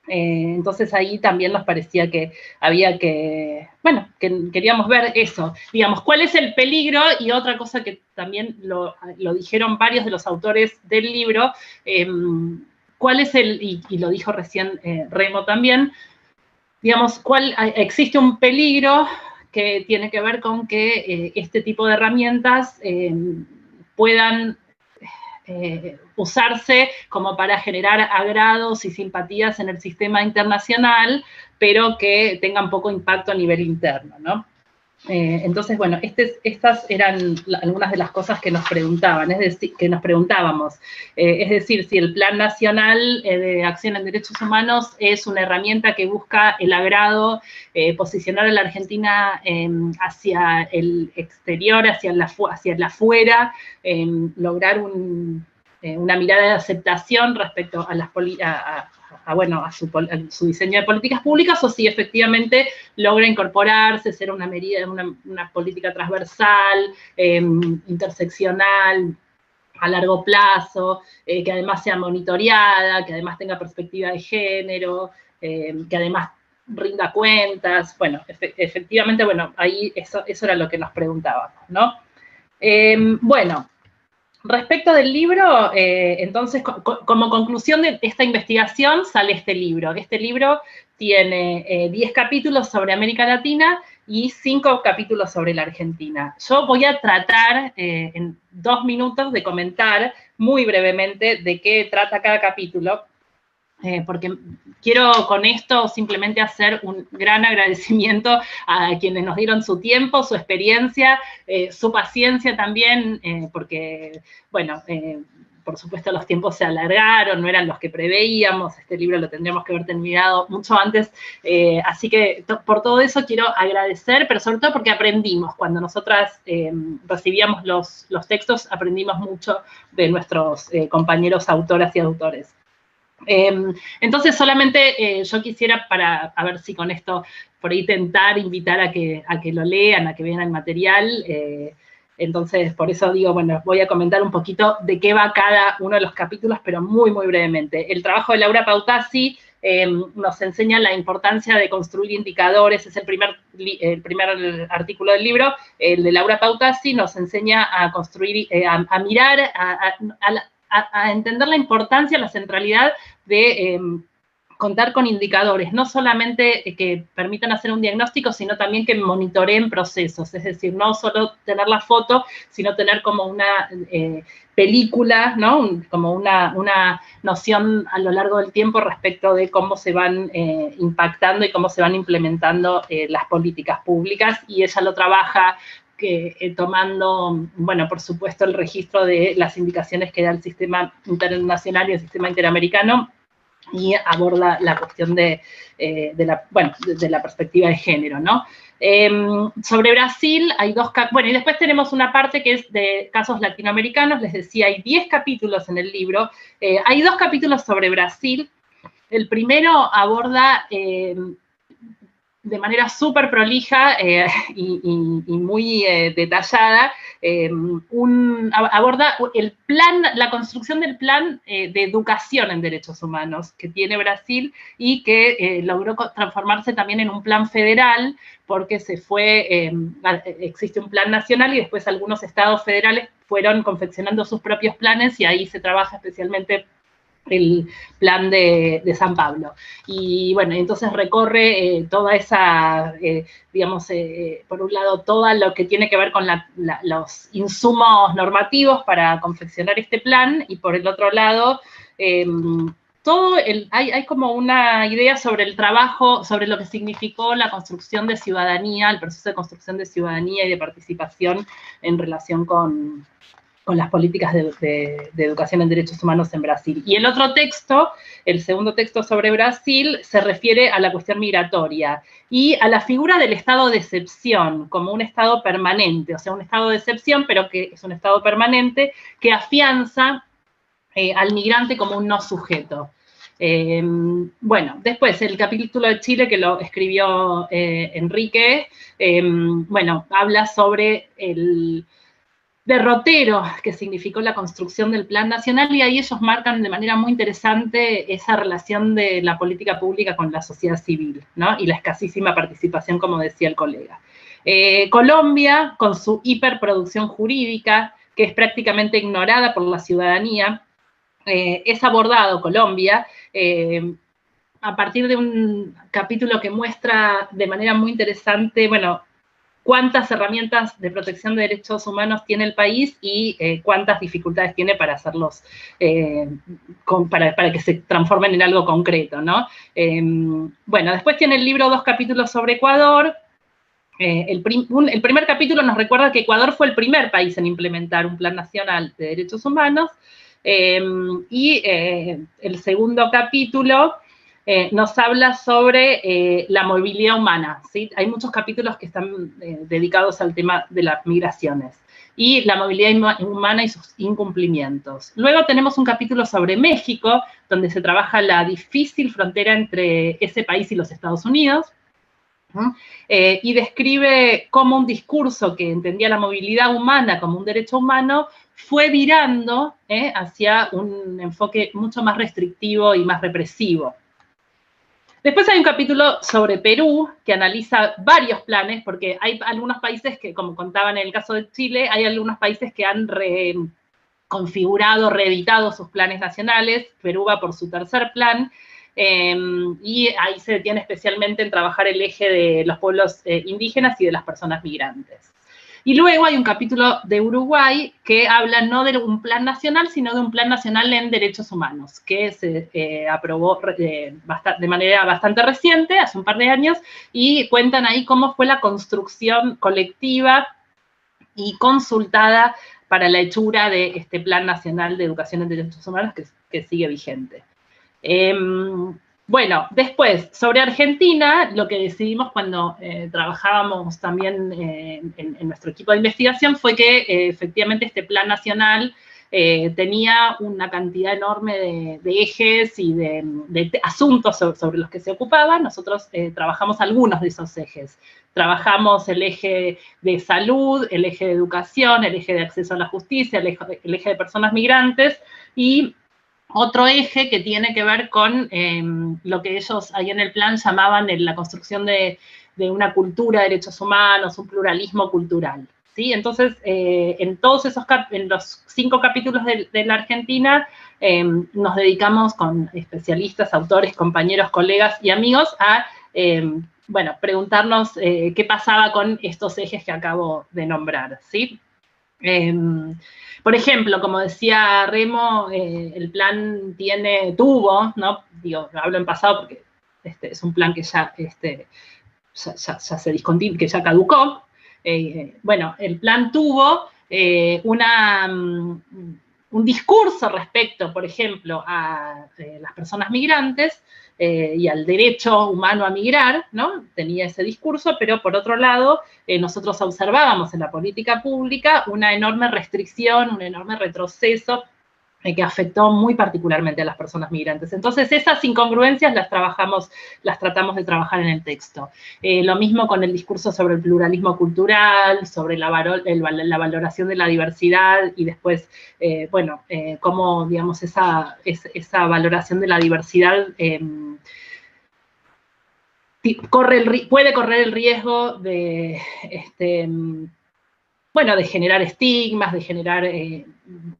entonces ahí también nos parecía que había que, bueno, que queríamos ver eso, digamos, cuál es el peligro, y otra cosa que también lo dijeron varios de los autores del libro, cuál es y lo dijo recién Remo también, digamos, existe un peligro que tiene que ver con que este tipo de herramientas puedan usarse como para generar agrados y simpatías en el sistema internacional, pero que tengan poco impacto a nivel interno, ¿no? Entonces, bueno, estas eran algunas de las cosas que nos preguntaban, es decir, que nos preguntábamos. Es decir, si el Plan Nacional de Acción en Derechos Humanos es una herramienta que busca el agrado, posicionar a la Argentina hacia el exterior, hacia el afuera, lograr una mirada de aceptación respecto a las a su diseño de políticas públicas, o si efectivamente logra incorporarse, ser una política transversal, interseccional, a largo plazo, que además sea monitoreada, que además tenga perspectiva de género, que además rinda cuentas. Bueno, efectivamente, bueno, ahí eso era lo que nos preguntábamos, ¿no? Bueno, respecto del libro, entonces, como conclusión de esta investigación sale este libro. Este libro tiene 10 capítulos sobre América Latina y 5 capítulos sobre la Argentina. Yo voy a tratar en 2 minutos de comentar muy brevemente de qué trata cada capítulo, porque quiero con esto simplemente hacer un gran agradecimiento a quienes nos dieron su tiempo, su experiencia, su paciencia también, porque, bueno, por supuesto los tiempos se alargaron, no eran los que preveíamos, este libro lo tendríamos que haber terminado mucho antes, así que por todo eso quiero agradecer, pero sobre todo porque aprendimos, cuando nosotras recibíamos los textos, aprendimos mucho de nuestros compañeros autoras y autores. Entonces, solamente yo quisiera, a ver si con esto, por ahí invitar a que lo lean, a que vean el material. Entonces, por eso digo, bueno, voy a comentar un poquito de qué va cada uno de los capítulos, pero muy, muy brevemente. El trabajo de Laura Pautazzi nos enseña la importancia de construir indicadores, es el primer artículo del libro. El de Laura Pautazzi nos enseña a construir, a mirar, a entender la importancia, la centralidad de contar con indicadores, no solamente que permitan hacer un diagnóstico, sino también que monitoreen procesos, es decir, no solo tener la foto, sino tener como una película, ¿no? Como una noción a lo largo del tiempo respecto de cómo se van impactando y cómo se van implementando las políticas públicas, y ella lo trabaja tomando, bueno, por supuesto, el registro de las indicaciones que da el sistema internacional y el sistema interamericano, y aborda la cuestión de la perspectiva de género, ¿no? Sobre Brasil hay y después tenemos una parte que es de casos latinoamericanos. Les decía, hay 10 capítulos en el libro. Hay 2 capítulos sobre Brasil. El primero aborda de manera súper prolija y muy detallada, aborda la construcción del plan de educación en derechos humanos que tiene Brasil y que logró transformarse también en un plan federal, porque existe un plan nacional y después algunos estados federales fueron confeccionando sus propios planes y ahí se trabaja especialmente el plan de San Pablo. Y bueno, entonces recorre toda esa, digamos, por un lado, todo lo que tiene que ver con los insumos normativos para confeccionar este plan, y por el otro lado, hay como una idea sobre el trabajo, sobre lo que significó la construcción de ciudadanía, el proceso de construcción de ciudadanía y de participación en relación con las políticas de educación en derechos humanos en Brasil. Y el otro texto, el segundo texto sobre Brasil, se refiere a la cuestión migratoria y a la figura del estado de excepción como un estado permanente, o sea, un estado de excepción, pero que es un estado permanente que afianza al migrante como un no sujeto. Bueno, después el capítulo de Chile que lo escribió Enrique, bueno, habla sobre el derrotero que significó la construcción del Plan Nacional, y ahí ellos marcan de manera muy interesante esa relación de la política pública con la sociedad civil, ¿no? Y la escasísima participación, como decía el colega. Colombia, con su hiperproducción jurídica, que es prácticamente ignorada por la ciudadanía, es abordado Colombia a partir de un capítulo que muestra de manera muy interesante, bueno, cuántas herramientas de protección de derechos humanos tiene el país y cuántas dificultades tiene para hacerlos, para que se transformen en algo concreto, ¿no? Bueno, después tiene el libro 2 capítulos sobre Ecuador. El primer capítulo nos recuerda que Ecuador fue el primer país en implementar un plan nacional de derechos humanos, y el segundo capítulo nos habla sobre la movilidad humana, ¿sí? Hay muchos capítulos que están dedicados al tema de las migraciones y la movilidad humana y sus incumplimientos. Luego tenemos un capítulo sobre México, donde se trabaja la difícil frontera entre ese país y los Estados Unidos, y describe cómo un discurso que entendía la movilidad humana como un derecho humano fue virando hacia un enfoque mucho más restrictivo y más represivo. Después hay un capítulo sobre Perú, que analiza varios planes, porque hay algunos países que, como contaban en el caso de Chile, hay algunos países que han reconfigurado, reeditado sus planes nacionales. Perú va por su tercer plan, y ahí se detiene especialmente en trabajar el eje de los pueblos indígenas y de las personas migrantes. Y luego hay un capítulo de Uruguay que habla no de un plan nacional, sino de un plan nacional en derechos humanos, que se aprobó de manera bastante reciente, hace un par de años, y cuentan ahí cómo fue la construcción colectiva y consultada para la hechura de este Plan Nacional de Educación en Derechos Humanos que sigue vigente. Bueno, después, sobre Argentina, lo que decidimos cuando trabajábamos también en nuestro equipo de investigación fue que efectivamente este plan nacional tenía una cantidad enorme de ejes y de asuntos sobre los que se ocupaba. Nosotros trabajamos algunos de esos ejes. Trabajamos el eje de salud, el eje de educación, el eje de acceso a la justicia, el eje de personas migrantes, y otro eje que tiene que ver con lo que ellos ahí en el plan llamaban la construcción de una cultura de derechos humanos, un pluralismo cultural, ¿sí? Entonces, en todos esos en los 5 capítulos de la Argentina, nos dedicamos con especialistas, autores, compañeros, colegas y amigos a, bueno, preguntarnos qué pasaba con estos ejes que acabo de nombrar, ¿sí? Por ejemplo, como decía Remo, el plan tuvo, ¿no? Digo, hablo en pasado porque es un plan que ya se discontinuó, que ya caducó. Bueno, el plan tuvo un discurso respecto, por ejemplo, a las personas migrantes y al derecho humano a migrar, ¿no? Tenía ese discurso, pero por otro lado, nosotros observábamos en la política pública una enorme restricción, un enorme retroceso que afectó muy particularmente a las personas migrantes. Entonces esas incongruencias las tratamos de trabajar en el texto. Lo mismo con el discurso sobre el pluralismo cultural, sobre la valoración de la diversidad y después, cómo, digamos, esa valoración de la diversidad puede correr el riesgo de de generar estigmas, de generar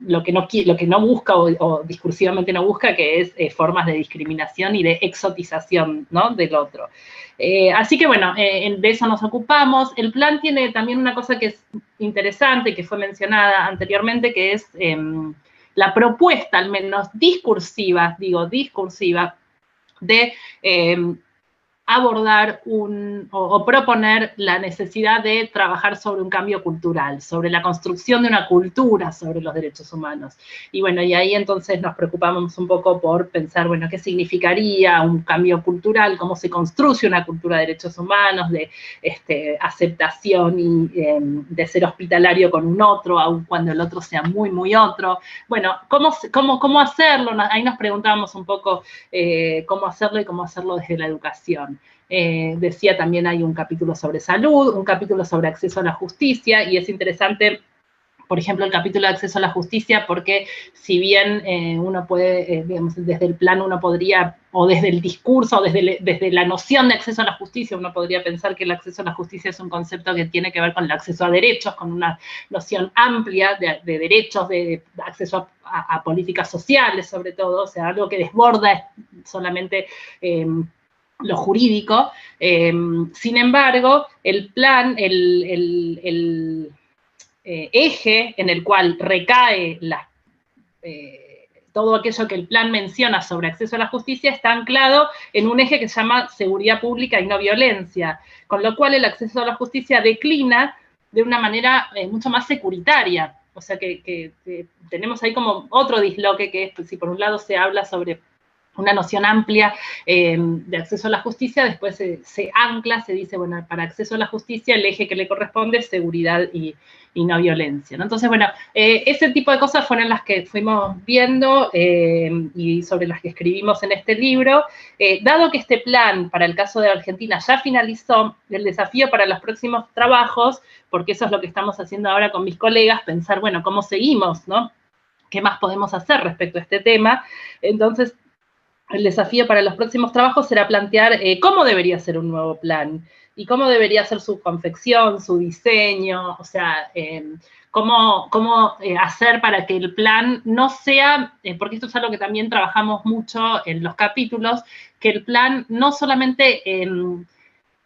lo que no busca o discursivamente no busca, que es formas de discriminación y de exotización, ¿no?, del otro. Así que bueno, de eso nos ocupamos. El plan tiene también una cosa que es interesante, que fue mencionada anteriormente, que es la propuesta, al menos discursiva, de abordar o proponer la necesidad de trabajar sobre un cambio cultural, sobre la construcción de una cultura sobre los derechos humanos. Y bueno, y ahí entonces nos preocupamos un poco por pensar, bueno, ¿qué significaría un cambio cultural? ¿Cómo se construye una cultura de derechos humanos, de aceptación y de ser hospitalario con un otro, aun cuando el otro sea muy, muy otro? Bueno, ¿cómo hacerlo? Ahí nos preguntábamos un poco cómo hacerlo y cómo hacerlo desde la educación. Decía también hay un capítulo sobre salud, un capítulo sobre acceso a la justicia, y es interesante, por ejemplo, el capítulo de acceso a la justicia, porque si bien uno puede, digamos, desde el plan uno podría, o desde el discurso, o desde la noción de acceso a la justicia, uno podría pensar que el acceso a la justicia es un concepto que tiene que ver con el acceso a derechos, con una noción amplia de derechos, de acceso a políticas sociales, sobre todo, o sea, algo que desborda solamente lo jurídico. Sin embargo, el plan, el eje en el cual recae todo aquello que el plan menciona sobre acceso a la justicia está anclado en un eje que se llama seguridad pública y no violencia, con lo cual el acceso a la justicia declina de una manera mucho más securitaria. O sea que tenemos ahí como otro disloque, que es, si por un lado se habla sobre una noción amplia de acceso a la justicia, después se ancla, se dice, bueno, para acceso a la justicia el eje que le corresponde es seguridad y no violencia, ¿no? Entonces, bueno, ese tipo de cosas fueron las que fuimos viendo y sobre las que escribimos en este libro. Dado que este plan, para el caso de Argentina, ya finalizó, el desafío para los próximos trabajos, porque eso es lo que estamos haciendo ahora con mis colegas, pensar, bueno, ¿cómo seguimos, no? ¿Qué más podemos hacer respecto a este tema? Entonces, el desafío para los próximos trabajos será plantear cómo debería ser un nuevo plan y cómo debería ser su confección, su diseño, o sea, cómo hacer para que el plan no sea, porque esto es algo que también trabajamos mucho en los capítulos, que el plan no solamente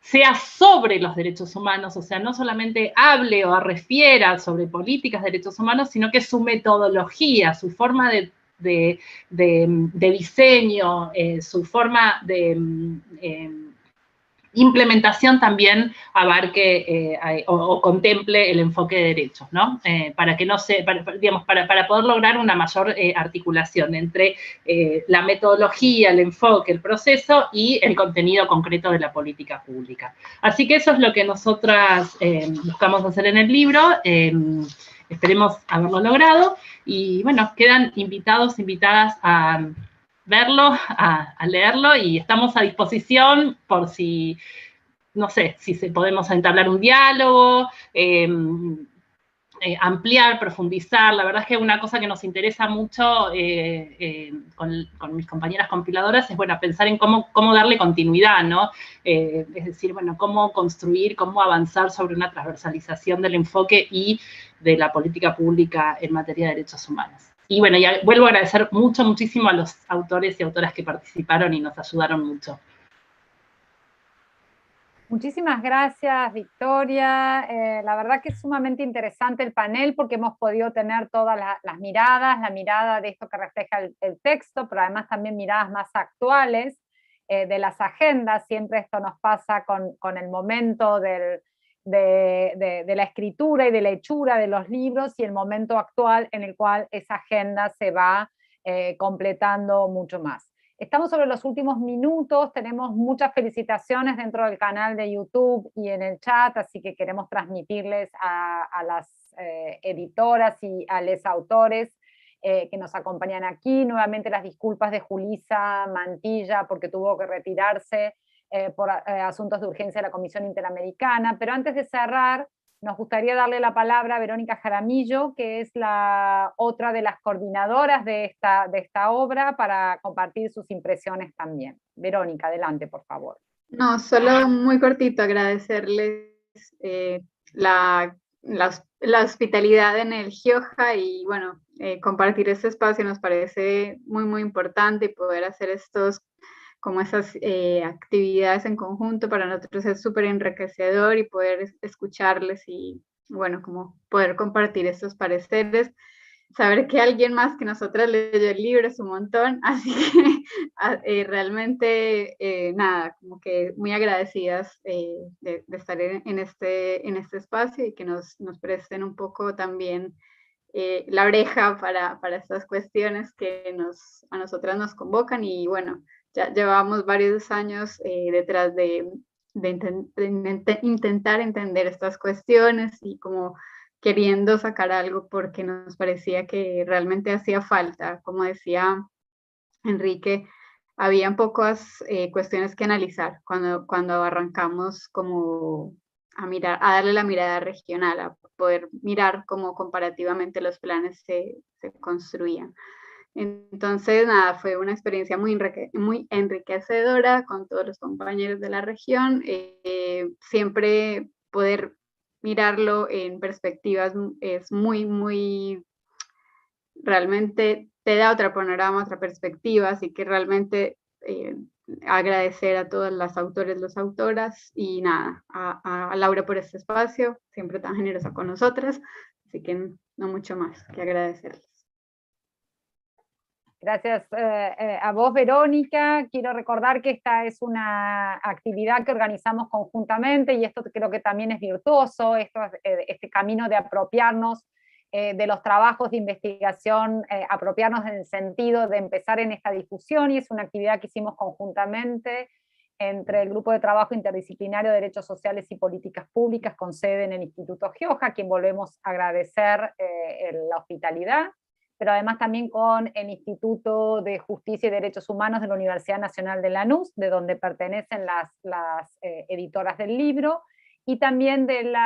sea sobre los derechos humanos, o sea, no solamente hable o refiera sobre políticas de derechos humanos, sino que su metodología, su forma de diseño, su forma de implementación también abarque o contemple el enfoque de derechos, ¿no? Para que no se, digamos, para poder lograr una mayor articulación entre la metodología, el enfoque, el proceso y el contenido concreto de la política pública. Así que eso es lo que nosotras buscamos hacer en el libro. Esperemos haberlo logrado. Y bueno, quedan invitados, invitadas a verlo, a leerlo, y estamos a disposición por si, no sé, si podemos entablar un diálogo, ampliar, profundizar. La verdad es que una cosa que nos interesa mucho con mis compañeras compiladoras es, bueno, pensar en cómo darle continuidad, ¿no? Es decir, bueno, cómo construir, cómo avanzar sobre una transversalización del enfoque y de la política pública en materia de derechos humanos. Y bueno, ya vuelvo a agradecer muchísimo a los autores y autoras que participaron y nos ayudaron mucho. Muchísimas gracias, Victoria. La verdad que es sumamente interesante el panel porque hemos podido tener todas las miradas, la mirada de esto que refleja el texto, pero además también miradas más actuales de las agendas. Siempre esto nos pasa con el momento de la escritura y de la hechura de los libros y el momento actual en el cual esa agenda se va completando mucho más. Estamos sobre los últimos minutos, tenemos muchas felicitaciones dentro del canal de YouTube y en el chat, así que queremos transmitirles a las editoras y a los autores que nos acompañan aquí. Nuevamente las disculpas de Julissa Mantilla porque tuvo que retirarse por asuntos de urgencia de la Comisión Interamericana. Pero antes de cerrar, nos gustaría darle la palabra a Verónica Jaramillo, que es la otra de las coordinadoras de esta obra, para compartir sus impresiones también. Verónica, adelante, por favor. No, solo muy cortito, agradecerles la hospitalidad en el Gioja y bueno, compartir este espacio nos parece muy, muy importante, y poder hacer como esas actividades en conjunto para nosotros es súper enriquecedor, y poder escucharles y bueno, como poder compartir estos pareceres. Saber que alguien más que nosotras leyó el libro es un montón, así que realmente nada, como que muy agradecidas de estar en este espacio, y que nos presten un poco también la oreja para estas cuestiones que a nosotras nos convocan. Y bueno, ya llevamos varios años detrás de intentar entender estas cuestiones, y como queriendo sacar algo porque nos parecía que realmente hacía falta. Como decía Enrique, habían pocas cuestiones que analizar cuando arrancamos como a darle la mirada regional, a poder mirar cómo comparativamente los planes se construían. Entonces, nada, fue una experiencia muy enriquecedora con todos los compañeros de la región. Siempre poder mirarlo en perspectivas es muy, muy, realmente te da otro panorama, otra perspectiva, así que realmente agradecer a todas las autores, las autoras, y nada, a Laura por este espacio, siempre tan generosa con nosotras, así que no mucho más que agradecerles. Gracias a vos, Verónica. Quiero recordar que esta es una actividad que organizamos conjuntamente, y esto creo que también es virtuoso, este camino de apropiarnos de los trabajos de investigación, apropiarnos en el sentido de empezar en esta discusión, y es una actividad que hicimos conjuntamente entre el Grupo de Trabajo Interdisciplinario de Derechos Sociales y Políticas Públicas, con sede en el Instituto Gioja, a quien volvemos a agradecer la hospitalidad, pero además también con el Instituto de Justicia y Derechos Humanos de la Universidad Nacional de Lanús, de donde pertenecen las editoras del libro, y también el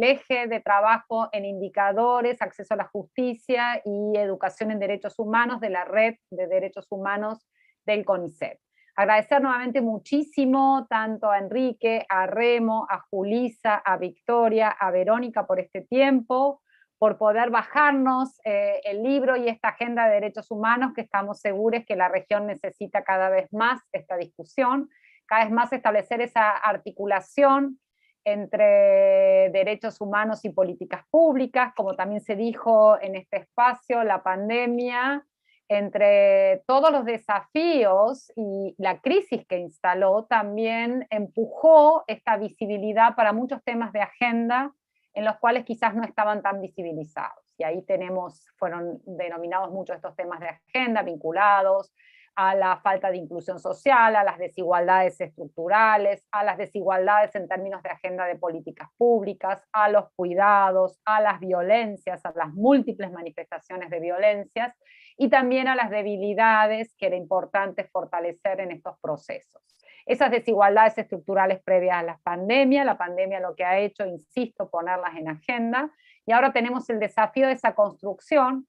eje de trabajo en indicadores, acceso a la justicia y educación en derechos humanos de la Red de Derechos Humanos del CONICET. Agradecer nuevamente muchísimo tanto a Enrique, a Remo, a Julissa, a Victoria, a Verónica por este tiempo, por poder bajarnos el libro y esta agenda de derechos humanos, que estamos seguros que la región necesita cada vez más esta discusión, cada vez más establecer esa articulación entre derechos humanos y políticas públicas, como también se dijo en este espacio, la pandemia, entre todos los desafíos y la crisis que instaló, también empujó esta visibilidad para muchos temas de agenda en los cuales quizás no estaban tan visibilizados. Y ahí fueron denominados muchos estos temas de agenda vinculados a la falta de inclusión social, a las desigualdades estructurales, a las desigualdades en términos de agenda de políticas públicas, a los cuidados, a las violencias, a las múltiples manifestaciones de violencias, y también a las debilidades que era importante fortalecer en estos procesos. Esas desigualdades estructurales previas a la pandemia lo que ha hecho, insisto, ponerlas en agenda, y ahora tenemos el desafío de esa construcción,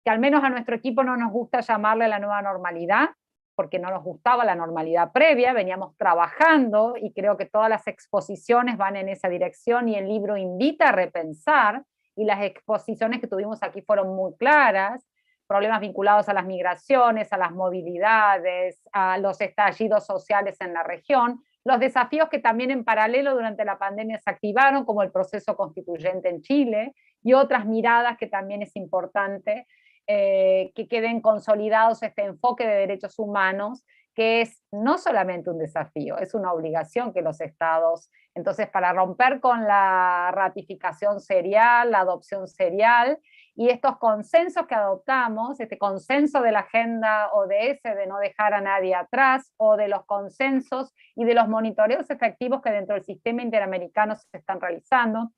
que al menos a nuestro equipo no nos gusta llamarle la nueva normalidad, porque no nos gustaba la normalidad previa, veníamos trabajando, y creo que todas las exposiciones van en esa dirección, y el libro invita a repensar, y las exposiciones que tuvimos aquí fueron muy claras, problemas vinculados a las migraciones, a las movilidades, a los estallidos sociales en la región, los desafíos que también en paralelo durante la pandemia se activaron, como el proceso constituyente en Chile, y otras miradas que también es importante que queden consolidados este enfoque de derechos humanos, que es no solamente un desafío, es una obligación que los estados, entonces para romper con la ratificación serial, la adopción serial, y estos consensos que adoptamos, este consenso de la agenda ODS de no dejar a nadie atrás, o de los consensos y de los monitoreos efectivos que dentro del sistema interamericano se están realizando,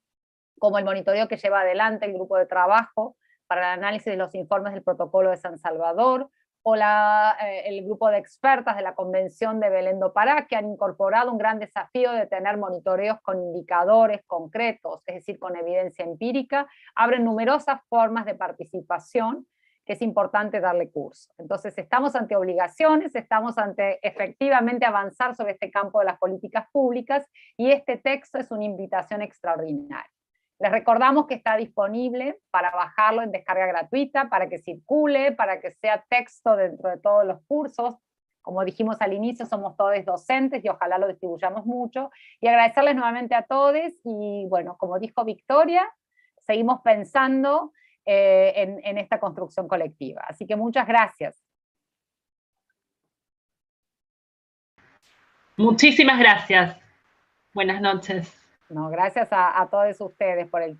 como el monitoreo que lleva adelante el grupo de trabajo para el análisis de los informes del Protocolo de San Salvador, o el grupo de expertas de la Convención de Belén do Pará, que han incorporado un gran desafío de tener monitoreos con indicadores concretos, es decir, con evidencia empírica, abren numerosas formas de participación que es importante darle curso. Entonces estamos ante obligaciones, estamos ante efectivamente avanzar sobre este campo de las políticas públicas, y este texto es una invitación extraordinaria. Les recordamos que está disponible para bajarlo en descarga gratuita, para que circule, para que sea texto dentro de todos los cursos. Como dijimos al inicio, somos todos docentes y ojalá lo distribuyamos mucho. Y agradecerles nuevamente a todos, y bueno, como dijo Victoria, seguimos pensando en esta construcción colectiva. Así que muchas gracias. Muchísimas gracias. Buenas noches. No, gracias a todos ustedes por el